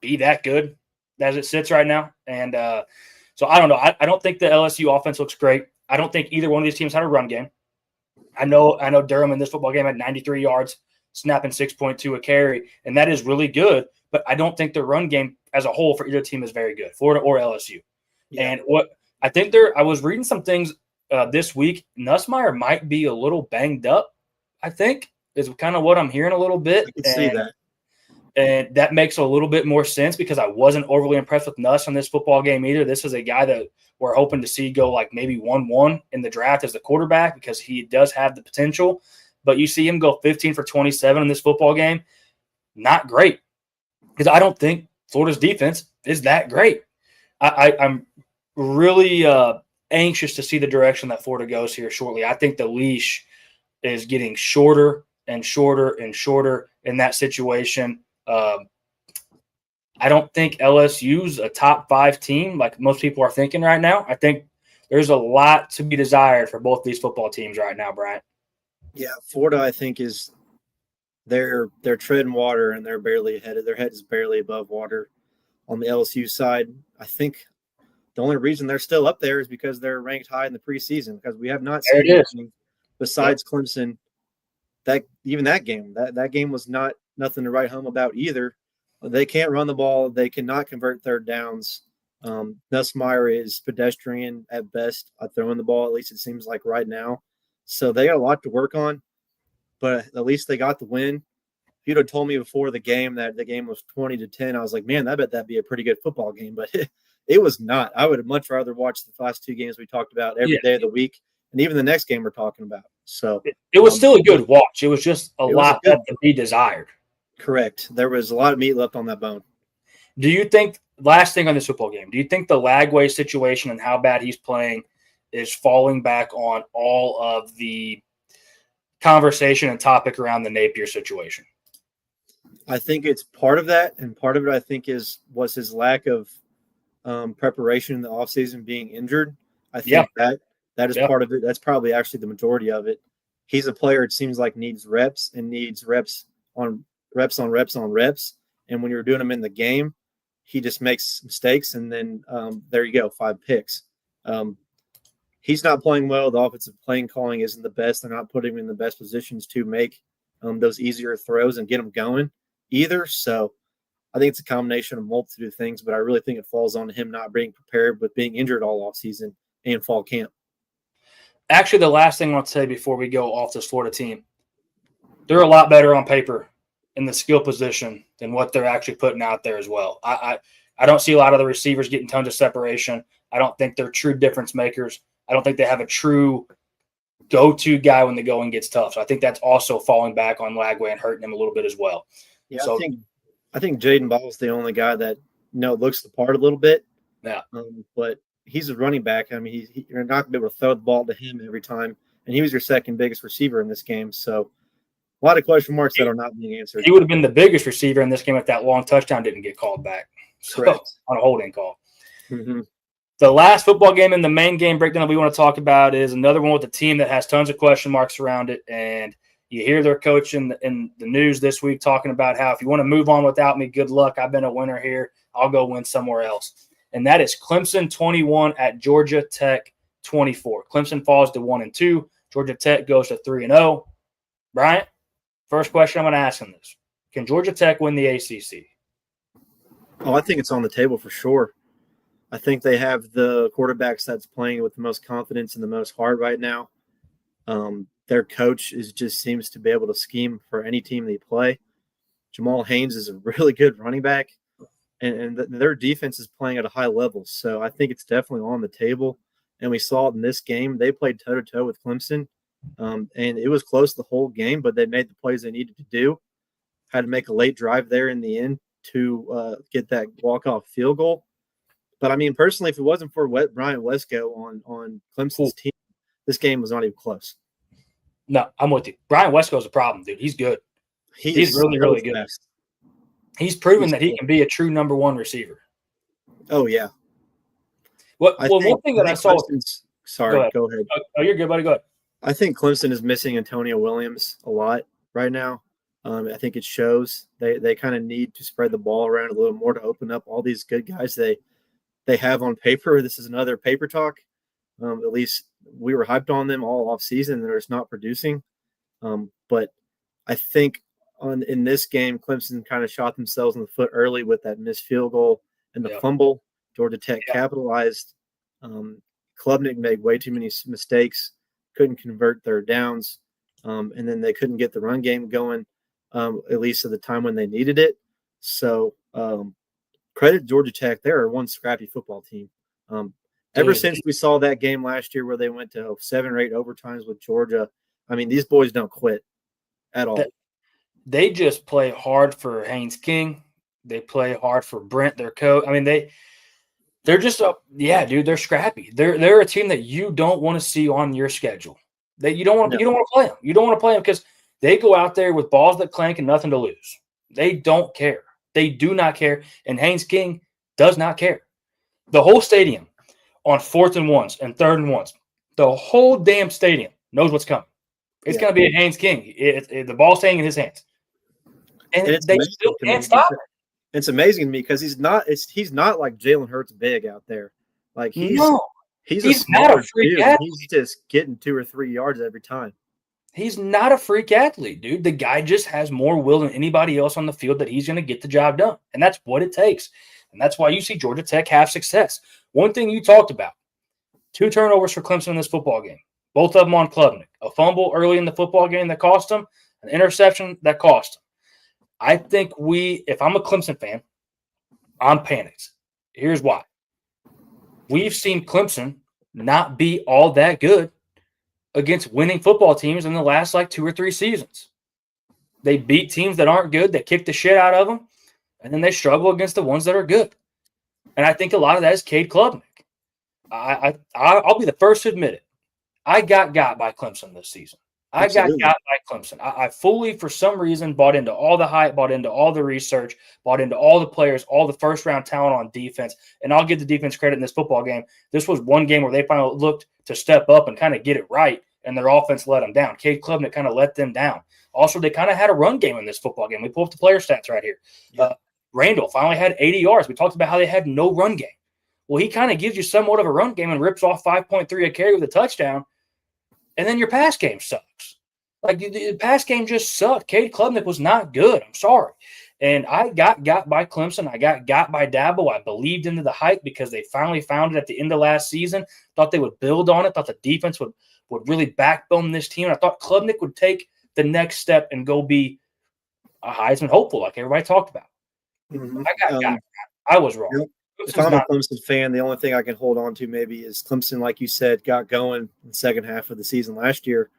be that good as it sits right now. And so I don't know. I don't think the LSU offense looks great. I don't think either one of these teams had a run game. I know Durham in this football game had 93 yards, snapping 6.2 a carry, and that is really good. But I don't think the run game as a whole for either team is very good, Florida or LSU. Yeah. And what I think I was reading some things this week. Nussmeier might be a little banged up, I think, is kind of what I'm hearing a little bit. I can see that. And that makes a little bit more sense, because I wasn't overly impressed with Nuss on this football game either. This is a guy that we're hoping to see go maybe 1-1 in the draft as the quarterback, because he does have the potential. But you see him go 15 for 27 in this football game. Not great, because I don't think Florida's defense is that great. I'm really anxious to see the direction that Florida goes here shortly. I think the leash is getting shorter and shorter and shorter in that situation. I don't think LSU's a top 5 team like most people are thinking right now. I think there's a lot to be desired for both these football teams right now, Brian. Yeah, Florida, I think, is they're treading water, and they're barely ahead. Their head is barely above water. On the LSU side, I think the only reason they're still up there is because they're ranked high in the preseason, because we have not seen anything besides Clemson. That game was nothing to write home about either. They can't run the ball. They cannot convert third downs. Nussmeier is pedestrian at best at throwing the ball, at least it seems like right now. So they got a lot to work on, but at least they got the win. If you'd have told me before the game that the game was 20-10, I was like, man, I bet that'd be a pretty good football game. But it was not. I would have much rather watched the last 2 games we talked about every day of the week, and even the next game we're talking about. So it was still a good watch. It was just a lot to be desired. Correct. There was a lot of meat left on that bone. Do you think, last thing on this football game, do you think the Lagway situation and how bad he's playing is falling back on all of the conversation and topic around the Napier situation? I think it's part of that, and part of it I think was his lack of preparation in the offseason, being injured. I think That is part of it. That's probably actually the majority of it. He's a player, it seems like, needs reps and needs reps on reps. And when you're doing them in the game, he just makes mistakes. And then there you go, 5 picks. He's not playing well. The offensive playing calling isn't the best. They're not putting him in the best positions to make those easier throws and get them going either. So I think it's a combination of a multitude of things, but I really think it falls on him not being prepared with being injured all offseason and fall camp. Actually, the last thing I want to say before we go off this Florida team, they're a lot better on paper in the skill position than what they're actually putting out there as well. I don't see a lot of the receivers getting tons of separation. I don't think they're true difference makers. I don't think they have a true go-to guy when the going gets tough. So I think that's also falling back on Lagway and hurting him a little bit as well. Yeah, so, I think Jaden Ball's the only guy that looks the part a little bit. Yeah, but he's a running back. I mean, you're not going to be able to throw the ball to him every time, and he was your second biggest receiver in this game. So a lot of question marks that are not being answered. He would have been the biggest receiver in this game if that long touchdown didn't get called back. Correct. On a holding call. Mm-hmm. The last football game and the main game breakdown that we want to talk about is another one with a team that has tons of question marks around it. And you hear their coach in the news this week talking about how if you want to move on without me, good luck. I've been a winner here. I'll go win somewhere else. And that is Clemson 21 at Georgia Tech 24. Clemson falls to 1-2. Georgia Tech goes to 3-0. Bryant, first question I'm going to ask him this. Can Georgia Tech win the ACC? Oh, I think it's on the table for sure. I think they have the quarterbacks that's playing with the most confidence and the most heart right now. Their coach just seems to be able to scheme for any team they play. Jamal Haynes is a really good running back, and their defense is playing at a high level. So I think it's definitely on the table. And we saw it in this game. They played toe-to-toe with Clemson, and it was close the whole game, but they made the plays they needed to do. Had to make a late drive there in the end to get that walk-off field goal. But, I mean, personally, if it wasn't for Brian Wesco on Clemson's team, this game was not even close. No, I'm with you. Brian Wesco's a problem, dude. He's good. He's really, really good. Best. He's proven that he can be a true number one receiver. Oh, yeah. One thing that I saw – Sorry, go ahead. Oh, you're good, buddy. Go ahead. I think Clemson is missing Antonio Williams a lot right now. I think it shows. They kind of need to spread the ball around a little more to open up all these good guys they have on paper. This is another paper talk. At least we were hyped on them all off season. They're just not producing. But I think in this game, Clemson kind of shot themselves in the foot early with that missed field goal and the fumble. Georgia Tech capitalized. Klubnik made way too many mistakes, couldn't convert their downs, and then they couldn't get the run game going, at least at the time when they needed it. So credit Georgia Tech. They're one scrappy football team. Ever since we saw that game last year where they went to 7 or 8 overtimes with Georgia, I mean, these boys don't quit at all. They just play hard for Haynes King. They play hard for Brent, their coach. I mean, they're just they're scrappy. They're a team that you don't want to see on your schedule. That you don't want to play them. You don't want to play them because they go out there with balls that clank and nothing to lose. They don't care. They do not care. And Haynes King does not care. The whole stadium on 4th and 1s and 3rd and 1s, the whole damn stadium knows what's coming. It's going to be a Haynes King. The ball's staying in his hands. And they still can't stop it. It's amazing to me because he's not like Jalen Hurts big out there. Like he's not a freak athlete. He's just getting 2 or 3 yards every time. He's not a freak athlete, dude. The guy just has more will than anybody else on the field that he's going to get the job done. And that's what it takes. And that's why you see Georgia Tech have success. One thing you talked about, 2 turnovers for Clemson in this football game. Both of them on Klubnik. A fumble early in the football game that cost them, an interception that cost them. I think if I'm a Clemson fan, I'm panicked. Here's why. We've seen Clemson not be all that good against winning football teams in the last 2 or 3 seasons. They beat teams that aren't good. They kick the shit out of them, and then they struggle against the ones that are good. And I think a lot of that is Cade Klubnik. I'll be the first to admit it. I got by Clemson this season. I got got by Clemson. I fully, for some reason, bought into all the hype, bought into all the research, bought into all the players, all the first-round talent on defense. And I'll give the defense credit in this football game. This was one game where they finally looked to step up and kind of get it right, and their offense let them down. Cade Klubnik kind of let them down. Also, they kind of had a run game in this football game. We pull up the player stats right here. Yeah. Randall finally had 80 yards. We talked about how they had no run game. Well, he kind of gives you somewhat of a run game and rips off 5.3 a carry with a touchdown. And then your pass game sucks. Like, the pass game just sucked. Cade Klubnik was not good. I'm sorry. And I got by Clemson. I got by Dabo. I believed into the hype because they finally found it at the end of last season. Thought they would build on it. Thought the defense would really backbone this team. And I thought Klubnik would take the next step and go be a Heisman hopeful like everybody talked about. Mm-hmm. I was wrong. Yep. If I'm a Clemson fan, the only thing I can hold on to maybe is Clemson, like you said, got going in the second half of the season last year.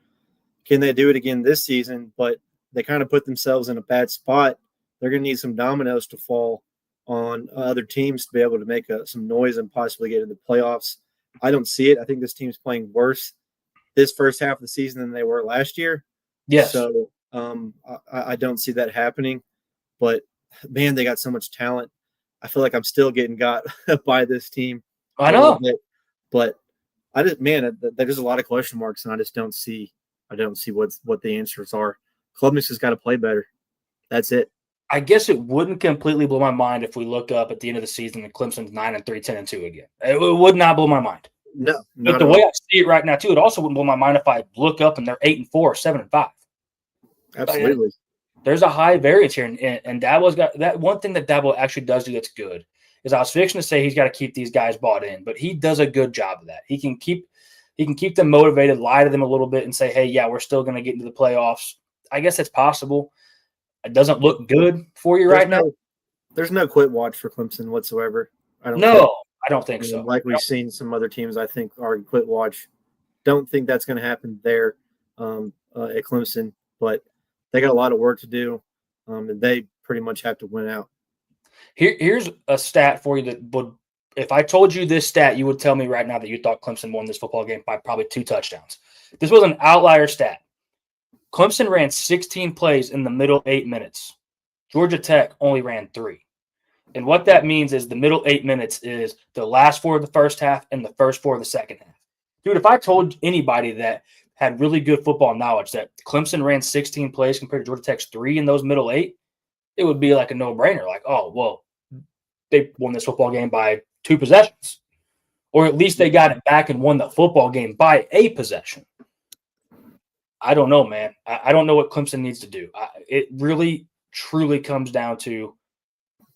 Can they do it again this season? But they kind of put themselves in a bad spot. They're going to need some dominoes to fall on other teams to be able to make some noise and possibly get into the playoffs. I don't see it. I think this team's playing worse this first half of the season than they were last year. Yes. So I don't see that happening. But, man, they got so much talent. I feel like I'm still getting got by this team. I know. But there's a lot of question marks, and I just don't see what the answers are. Klubnik's just got to play better. That's it. I guess it wouldn't completely blow my mind if we look up at the end of the season and Clemson's 9-3, 10-2 again. It would not blow my mind. No. But the way I see it right now, too, it also wouldn't blow my mind if I look up and they're 8-4 or 7-5. Absolutely. There's a high variance here, and Dabo's got that. One thing that Dabo actually does do that's good is I was fixing to say he's got to keep these guys bought in, but he does a good job of that. He can keep them motivated, lie to them a little bit, and say, "Hey, yeah, we're still going to get into the playoffs." I guess it's possible. It doesn't look good for you right now. There's no quit watch for Clemson whatsoever. I don't think so. Like we've seen some other teams, I think, are quit watch. Don't think that's going to happen there at Clemson, but they got a lot of work to do, and they pretty much have to win out. Here's a stat for you that would, if I told you this stat, you would tell me right now that you thought Clemson won this football game by probably 2 touchdowns. This was an outlier stat. Clemson ran 16 plays in the middle 8 minutes. Georgia Tech only ran 3. And what that means is the middle 8 minutes is the last 4 of the first half and the first 4 of the second half. Dude, if I told anybody that had really good football knowledge that Clemson ran 16 plays compared to Georgia Tech's 3 in those middle 8, it would be like a no-brainer. Like, oh, well, they won this football game by 2 possessions. Or at least they got it back and won the football game by a possession. I don't know, man. I don't know what Clemson needs to do. It really, truly comes down to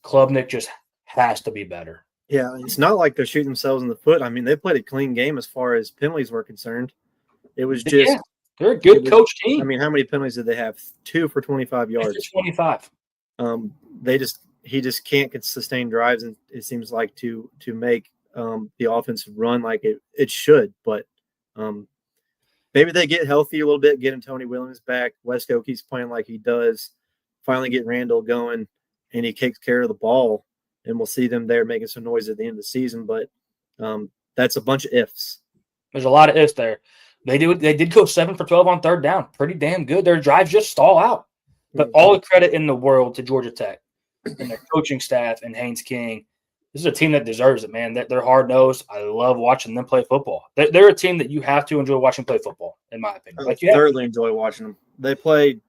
Klubnik just has to be better. Yeah, it's not like they're shooting themselves in the foot. I mean, they played a clean game as far as penalties were concerned. It was just they're a good coach team. I mean, how many penalties did they have? 2 for 25 yards. 25. He just can't sustain drives, and it seems like to make the offense run like it should. But maybe they get healthy a little bit, getting Tony Williams back. Wesco keeps playing like he does. Finally get Randall going, and he takes care of the ball, and we'll see them there making some noise at the end of the season. But that's a bunch of ifs. There's a lot of ifs there. They did go 7 for 12 on third down. Pretty damn good. Their drives just stall out. But all the credit in the world to Georgia Tech and their coaching staff and Haynes King. This is a team that deserves it, man. They're hard-nosed. I love watching them play football. They're a team that you have to enjoy watching play football, in my opinion. I thoroughly enjoy watching them. They play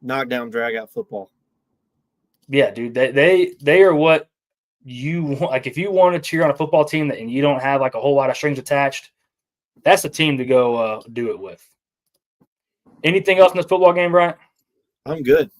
knockdown, drag-out football. Yeah, dude. They are what you want. Like, if you want to cheer on a football team and you don't have, like, a whole lot of strings attached, that's the team to go do it with. Anything else in this football game, Brian? I'm good.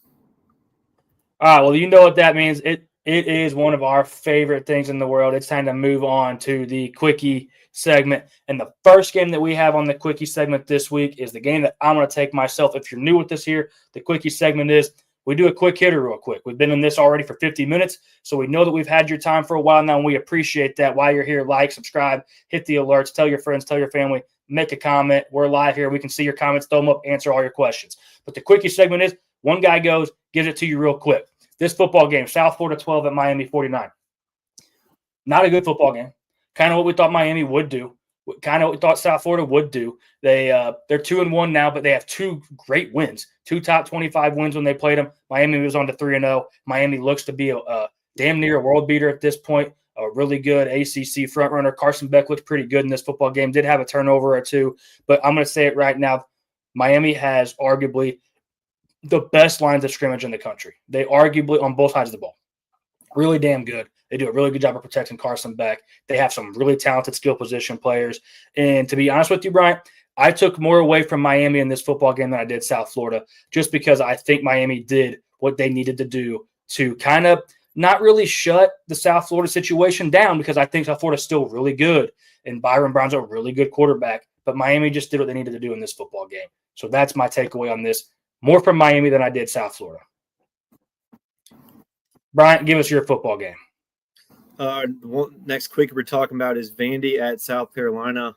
All right, well, you know what that means. It is one of our favorite things in the world. It's time to move on to the Quickie segment. And the first game that we have on the Quickie segment this week is the game that I'm going to take myself. If you're new with this here, the Quickie segment is we do a quick hitter real quick. We've been in this already for 50 minutes, so we know that we've had your time for a while now, and we appreciate that. While you're here, like, subscribe, hit the alerts, tell your friends, tell your family, make a comment. We're live here. We can see your comments, throw them up, answer all your questions. But the Quickie segment is one guy goes, gives it to you real quick. This football game, South Florida 12 at Miami 49. Not a good football game. Kind of what we thought Miami would do. kind of thought South Florida would do. They're 2-1 now, but they have 2 great wins, 2 top 25 wins when they played them. Miami was on to 3-0. Miami looks to be a damn near a world beater at this point. A really good ACC front runner. Carson Beck looked pretty good in this football game. Did have a turnover or 2, but I'm going to say it right now. Miami has arguably the best lines of scrimmage in the country. They arguably on both sides of the ball. Really damn good. They do a really good job of protecting Carson Beck. They have some really talented skill position players. And to be honest with you, Bryant, I took more away from Miami in this football game than I did South Florida, just because I think Miami did what they needed to do to kind of not really shut the South Florida situation down, because I think South Florida is still really good, and Byron Brown's a really good quarterback. But Miami just did what they needed to do in this football game. So that's my takeaway on this. More from Miami than I did South Florida. Bryant, give us your football game. Next quick we're talking about is Vandy at South Carolina.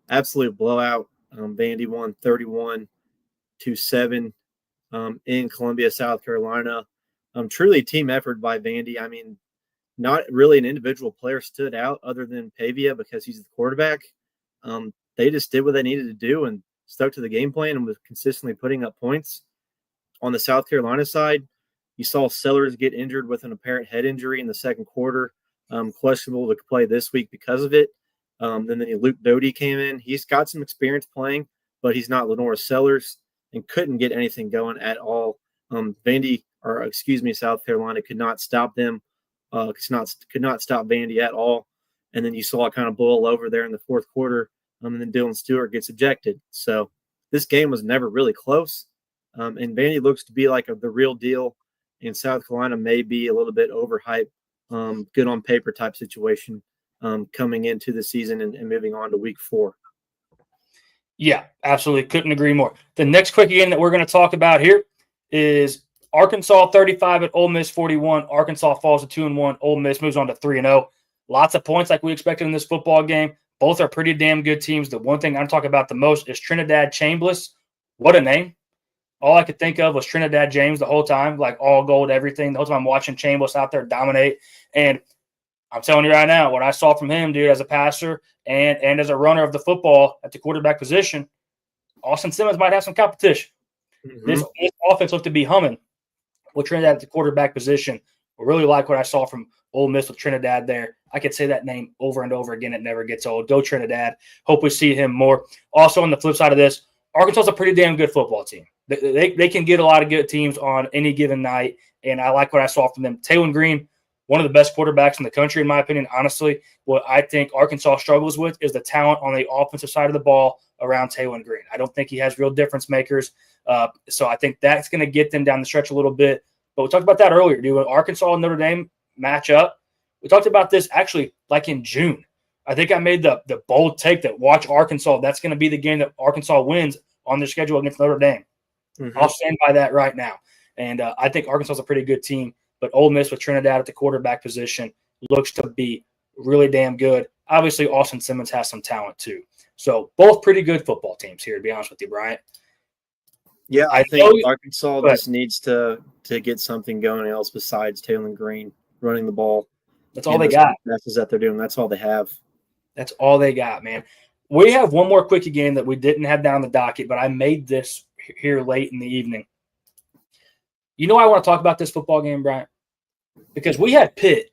Absolute blowout. Vandy won 31-7 in Columbia, South Carolina. Truly team effort by Vandy. I mean, not really an individual player stood out other than Pavia because he's the quarterback. They just did what they needed to do and stuck to the game plan and was consistently putting up points. On the South Carolina side, you saw Sellers get injured with an apparent head injury in the second quarter, questionable to play this week because of it. Then Luke Doty came in. He's got some experience playing, but he's not Lenora Sellers and couldn't get anything going at all. South Carolina could not stop them. Could not stop Vandy at all. And then you saw it kind of boil over there in the fourth quarter. And then Dylan Stewart gets ejected. So this game was never really close. And Vandy looks to be like the real deal. And South Carolina may be a little bit overhyped, good on paper type situation coming into the season and moving on to week 4. Yeah, absolutely. Couldn't agree more. The next quick game that we're going to talk about here is Arkansas 35 at Ole Miss 41. Arkansas falls to 2-1. Ole Miss moves on to 3-0. Lots of points like we expected in this football game. Both are pretty damn good teams. The one thing I'm talking about the most is Trinidad Chambliss. What a name. All I could think of was Trinidad James the whole time, like all gold, everything. The whole time I'm watching Chambliss out there dominate. And I'm telling you right now, what I saw from him, dude, as a passer and as a runner of the football at the quarterback position, Austin Simmons might have some competition. Mm-hmm. This offense looked to be humming with Trinidad at the quarterback position. I really like what I saw from Ole Miss with Trinidad there. I could say that name over and over again. It never gets old. Go Trinidad. Hope we see him more. Also, on the flip side of this, Arkansas is a pretty damn good football team. They can get a lot of good teams on any given night, and I like what I saw from them. Taylor Green, one of the best quarterbacks in the country, in my opinion. Honestly, what I think Arkansas struggles with is the talent on the offensive side of the ball around Taylor Green. I don't think he has real difference makers, so I think that's going to get them down the stretch a little bit. But we talked about that earlier, dude. When Arkansas and Notre Dame match up, we talked about this actually like in June. I think I made the bold take that watch Arkansas. That's going to be the game that Arkansas wins on their schedule against Notre Dame. Mm-hmm. I'll stand by that right now. And I think Arkansas is a pretty good team. But Ole Miss with Trinidad at the quarterback position looks to be really damn good. Obviously, Austin Simmons has some talent too. So both pretty good football teams here, to be honest with you, Bryant. Yeah, I think Arkansas just needs to get something going else besides Taylor Green running the ball. That's all they got. Passes that they're doing. That's all they have. That's all they got, man. We have one more quickie game that we didn't have down the docket, but I made this here late in the evening. You know why I want to talk about this football game, Bryant? Because we had Pitt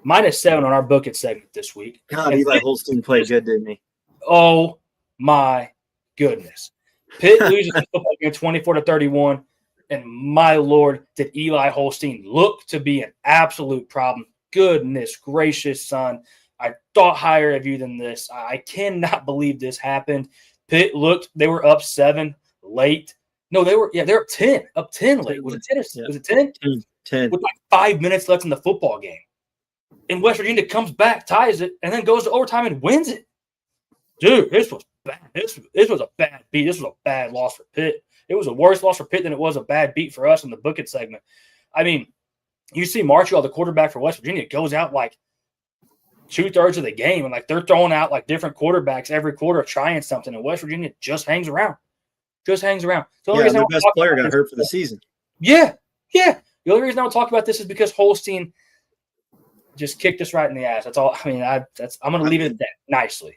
-7 on our Book It segment this week. God, Eli Holstein played good, didn't he? Oh, my goodness. Pitt loses the football game 24-31, and my Lord, did Eli Holstein look to be an absolute problem. Goodness gracious, son. I thought higher of you than this. I cannot believe this happened. Pitt they were up 7 late. No, they're up 10. Up 10 late. Was it 10? Yeah. Was it 10? 10. With like 5 minutes left in the football game. And West Virginia comes back, ties it, and then goes to overtime and wins it. Dude, this was bad. This was a bad beat. This was a bad loss for Pitt. It was a worse loss for Pitt than it was a bad beat for us in the Book It segment. I mean, you see Marshall, the quarterback for West Virginia, goes out like 2/3 of the game, and like they're throwing out like different quarterbacks every quarter trying something, and West Virginia just hangs around. Just hangs around. The their best player got hurt for the season. Yeah. The only reason I don't talk about this is because Holstein just kicked us right in the ass. That's all. I mean, I'm going to leave it at that nicely.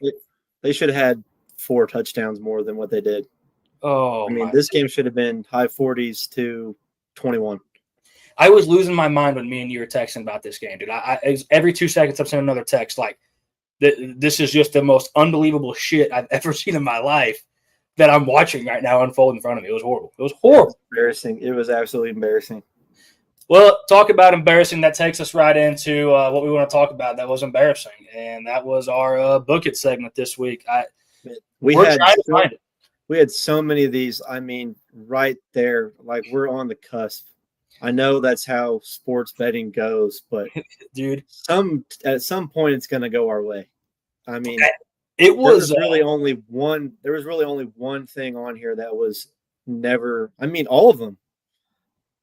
They should have had 4 touchdowns more than what they did. Oh, I mean, this game should have been high 40s to 21. I was losing my mind when me and you were texting about this game, dude. Every 2 seconds, I'm sending another text like, this is just the most unbelievable shit I've ever seen in my life that I'm watching right now unfold in front of me. It was horrible. It was horrible. It was embarrassing. It was absolutely embarrassing. Well, talk about embarrassing. That takes us right into what we want to talk about. That was embarrassing, and that was our Book It segment this week. We we're trying to find it. We had so many of these. I mean, right there, like we're on the cusp. I know that's how sports betting goes, but dude, at some point it's going to go our way. I mean, there was really only one thing on here that was never. I mean, all of them.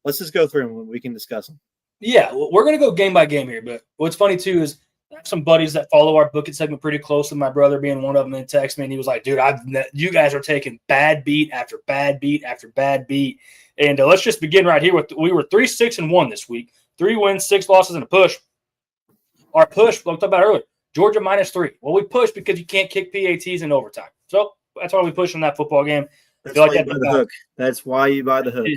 Let's just go through them and we can discuss them. Yeah, we're going to go game by game here. But what's funny, too, is I have some buddies that follow our Book It segment pretty closely. My brother being one of them, and texted me, and he was like, dude, you guys are taking bad beat after bad beat after bad beat. And let's just begin right here. We were 3-6-1 this week. 3 wins, 6 losses, and a push. Our push, we talked about earlier, Georgia -3. Well, we pushed because you can't kick PATs in overtime. So that's why we pushed in that football game. That's why you buy the hook. That's why you buy the hook.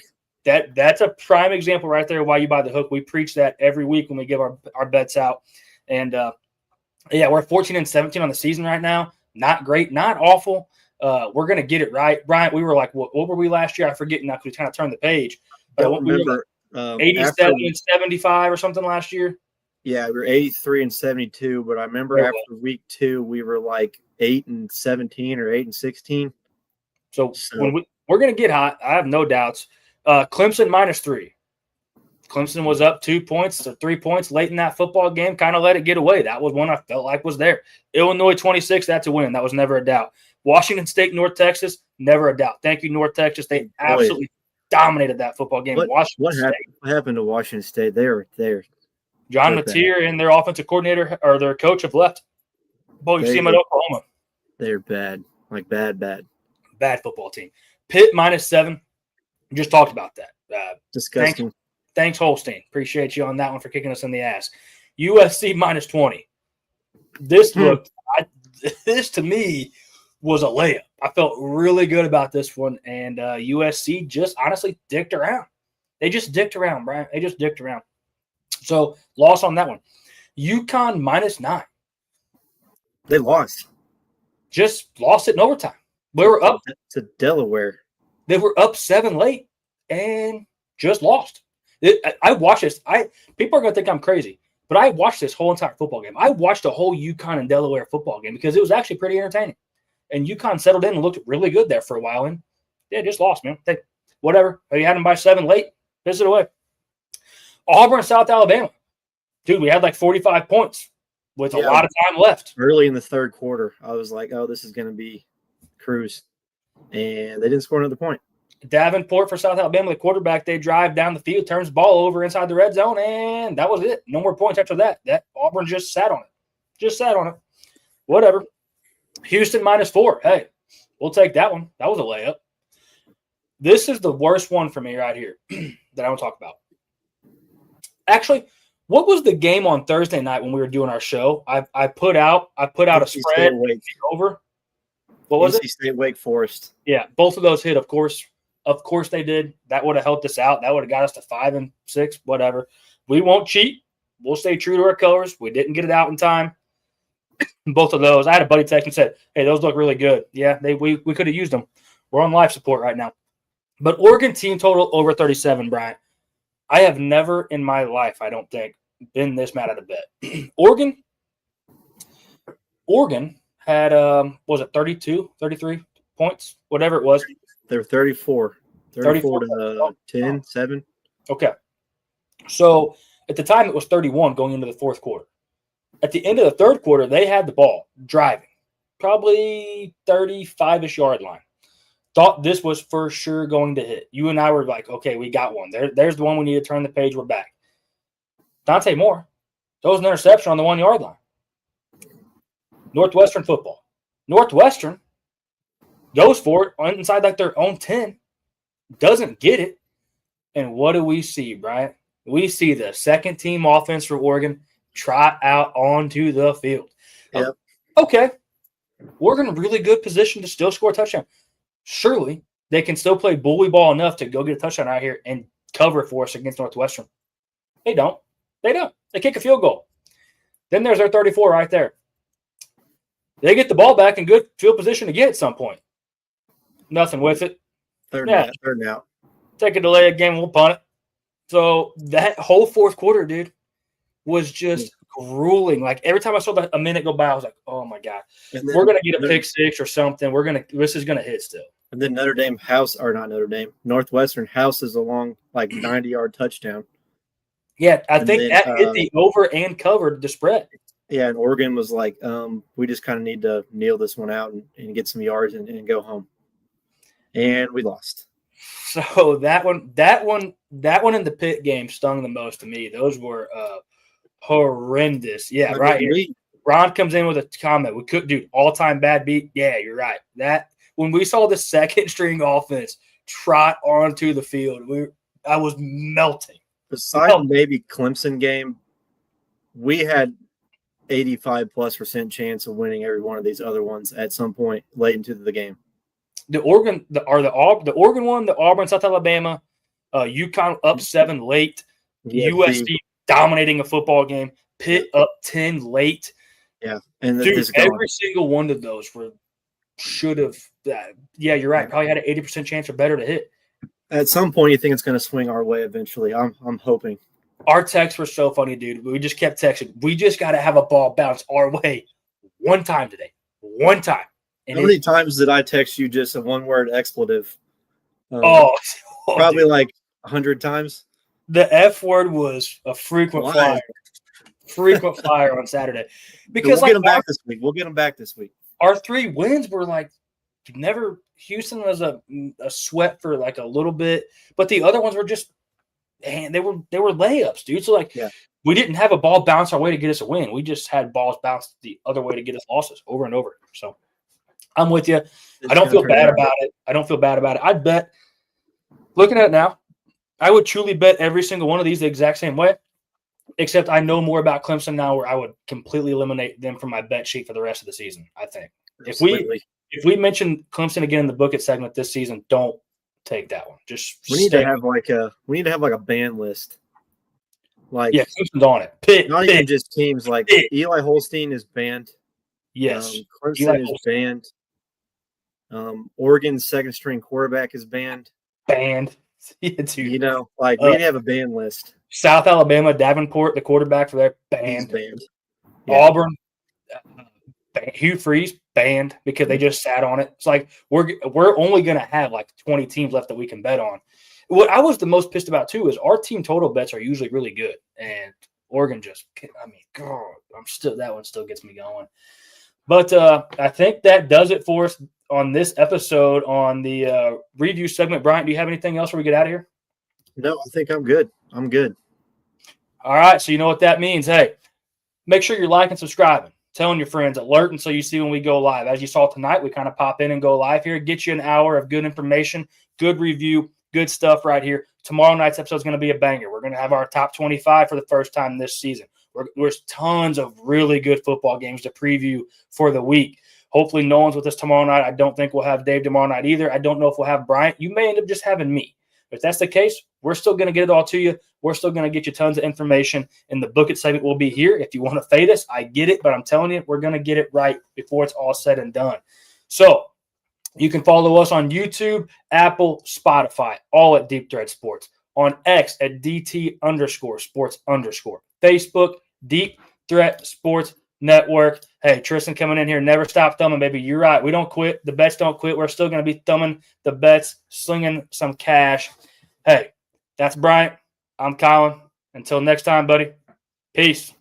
That's a prime example right there why you buy the hook. We preach that every week when we give our bets out. And, we're 14-17 on the season right now. Not great, not awful. We're going to get it right. Brian, we were like, what were we last year? I forget now because we kind of turned the page. I don't remember. 87-75 or something last year. Yeah, we were 83-72, but I remember after week 2, we were like 8-17 or 8-16. So when we're going to get hot, I have no doubts. Clemson -3. Clemson was up 2 points to 3 points late in that football game, kind of let it get away. That was one I felt like was there. Illinois 26, that's a win. That was never a doubt. Washington State, North Texas, never a doubt. Thank you, North Texas. They absolutely dominated that football game. What happened to Washington State? They were there. John Mateer and their offensive coordinator or their coach have left. Boy, you see them at Oklahoma. They're bad, like bad. Bad football team. Pitt -7. We just talked about that. Disgusting. Thanks, Holstein. Appreciate you on that one for kicking us in the ass. USC -20. This to me was a layup. I felt really good about this one, and USC just honestly dicked around. They just dicked around, Brian. They just dicked around. So loss on that one. UConn -9. They lost. Just lost it in overtime. We were up to Delaware. They were up 7 late and just lost. I watched this. People are going to think I'm crazy, but I watched this whole entire football game. I watched the whole UConn and Delaware football game because it was actually pretty entertaining. And UConn settled in and looked really good there for a while. And just lost, man. Whatever. You had them by 7 late. Piss it away. Auburn, South Alabama. Dude, we had like 45 points with a lot of time left. Early in the third quarter, I was like, oh, this is going to be cruise. And they didn't score another point. Davenport for South Alabama, the quarterback, they drive down the field, turns the ball over inside the red zone, and that was it. No more points after that. That Auburn just sat on it. Whatever. Houston -4. Hey, we'll take that one. That was a layup. This is the worst one for me right here that I want to talk about. Actually, what was the game on Thursday night when we were doing our show? I put out a spread over. What was it? State Wake Forest. Yeah, both of those hit, of course. Of course they did. That would have helped us out. That would have got us to 5-6, whatever. We won't cheat. We'll stay true to our colors. We didn't get it out in time. Both of those. I had a buddy text and said, hey, those look really good. Yeah, we could have used them. We're on life support right now. But Oregon team total over 37, Brian. I have never in my life, I don't think, been this mad at a bet. Oregon had, was it 32, 33 points, whatever it was. They were 34 to 10, 7. Okay. So at the time, it was 31 going into the fourth quarter. At the end of the third quarter, they had the ball driving, probably 35-ish yard line. Thought this was for sure going to hit. You and I were like, okay, we got one. There's the one we need to turn the page. We're back. Dante Moore throws an interception on the 1 yard line. Northwestern football. Northwestern goes for it inside like their own 10, doesn't get it. And what do we see, Brian? We see the second team offense for Oregon trot out onto the field. Yep. Okay. Oregon really good position to still score a touchdown. Surely they can still play bully ball enough to go get a touchdown out here and cover for us against Northwestern. They don't. They don't. They kick a field goal. Then there's their 34 right there. They get the ball back in good field position again at some point. Nothing with it. Third out. Take a delay game, we'll punt it. So that whole fourth quarter, dude, was just grueling. Like every time I saw a minute go by, I was like, "Oh my god, we're gonna get a pick six or something. This is gonna hit still." And then Northwestern houses a long 90-yard touchdound. Yeah, I think that hit the over and covered the spread. Yeah, and Oregon was like, we just kind of need to kneel this one out and get some yards and go home. And we lost. So that one in the pit game stung the most to me. Those were horrendous. Yeah, right here. Ron comes in with a comment. We could do all-time bad beat. Yeah, you're right. That when we saw the second string offense trot onto the field, I was melting. Besides maybe Clemson game, we had 85+% chance of winning every one of these other ones at some point late into the game. The Oregon one, the Auburn, South Alabama, UConn up 7 late, USC dominating a football game, Pitt up 10 late. Yeah, and dude, every single one of those should have. Yeah, you're right. Probably had an 80% chance or better to hit. At some point, you think it's going to swing our way eventually. I'm hoping. Our texts were so funny, dude. We just kept texting. We just got to have a ball bounce our way one time today. One time. And how many times did I text you just a one-word expletive? dude. Probably like 100 times. The F word was a frequent flyer. Frequent flyer on Saturday. Because we'll get them back this week. We'll get them back this week. Our 3 wins were never. Houston was a sweat for a little bit, but the other ones were just, man, they were layups, dude. So we didn't have a ball bounce our way to get us a win. We just had balls bounce the other way to get us losses over and over. So I'm with you. I don't feel bad about it. I'd bet, looking at it now, I would truly bet every single one of these the exact same way, except I know more about Clemson now where I would completely eliminate them from my bet sheet for the rest of the season, I think. If we mention Clemson again in the book it segment this season, don't take that one. We need to have a ban list. Clemson's on it. Even just teams like Eli Holstein is banned. Yes. Clemson is banned. Oregon's second string quarterback is banned. Banned. Yeah, dude. We need to have a ban list. South Alabama, Davenport, the quarterback for their banned. Yeah. Auburn, Hugh Freeze banned because they just sat on it. It's we're only going to have 20 teams left that we can bet on. What I was the most pissed about too is our team total bets are usually really good, and Oregon that one still gets me going. But I think that does it for us on this episode on the review segment. Bryant, do you have anything else before we get out of here? No, I think I'm good. All right, so you know what that means. Hey, make sure you're liking, subscribing, telling your friends, alerting so you see when we go live. As you saw tonight, we kind of pop in and go live here, get you an hour of good information, good review, good stuff right here. Tomorrow night's episode is going to be a banger. We're going to have our top 25 for the first time this season. There's tons of really good football games to preview for the week. Hopefully no one's with us tomorrow night. I don't think we'll have Dave tomorrow night either. I don't know if we'll have Bryant. You may end up just having me. If that's the case, we're still going to get it all to you. We're still going to get you tons of information. And the Book It segment will be here. If you want to fade us, I get it. But I'm telling you, we're going to get it right before it's all said and done. So you can follow us on YouTube, Apple, Spotify, all at Deep Thread Sports. On X at DT_sports_. Facebook, Deep Threat Sports Network. Hey, Tristan coming in here. Never stop thumbing, baby. You're right. We don't quit. The bets don't quit. We're still going to be thumbing the bets, slinging some cash. Hey, that's Bryant. I'm Colin. Until next time, buddy. Peace.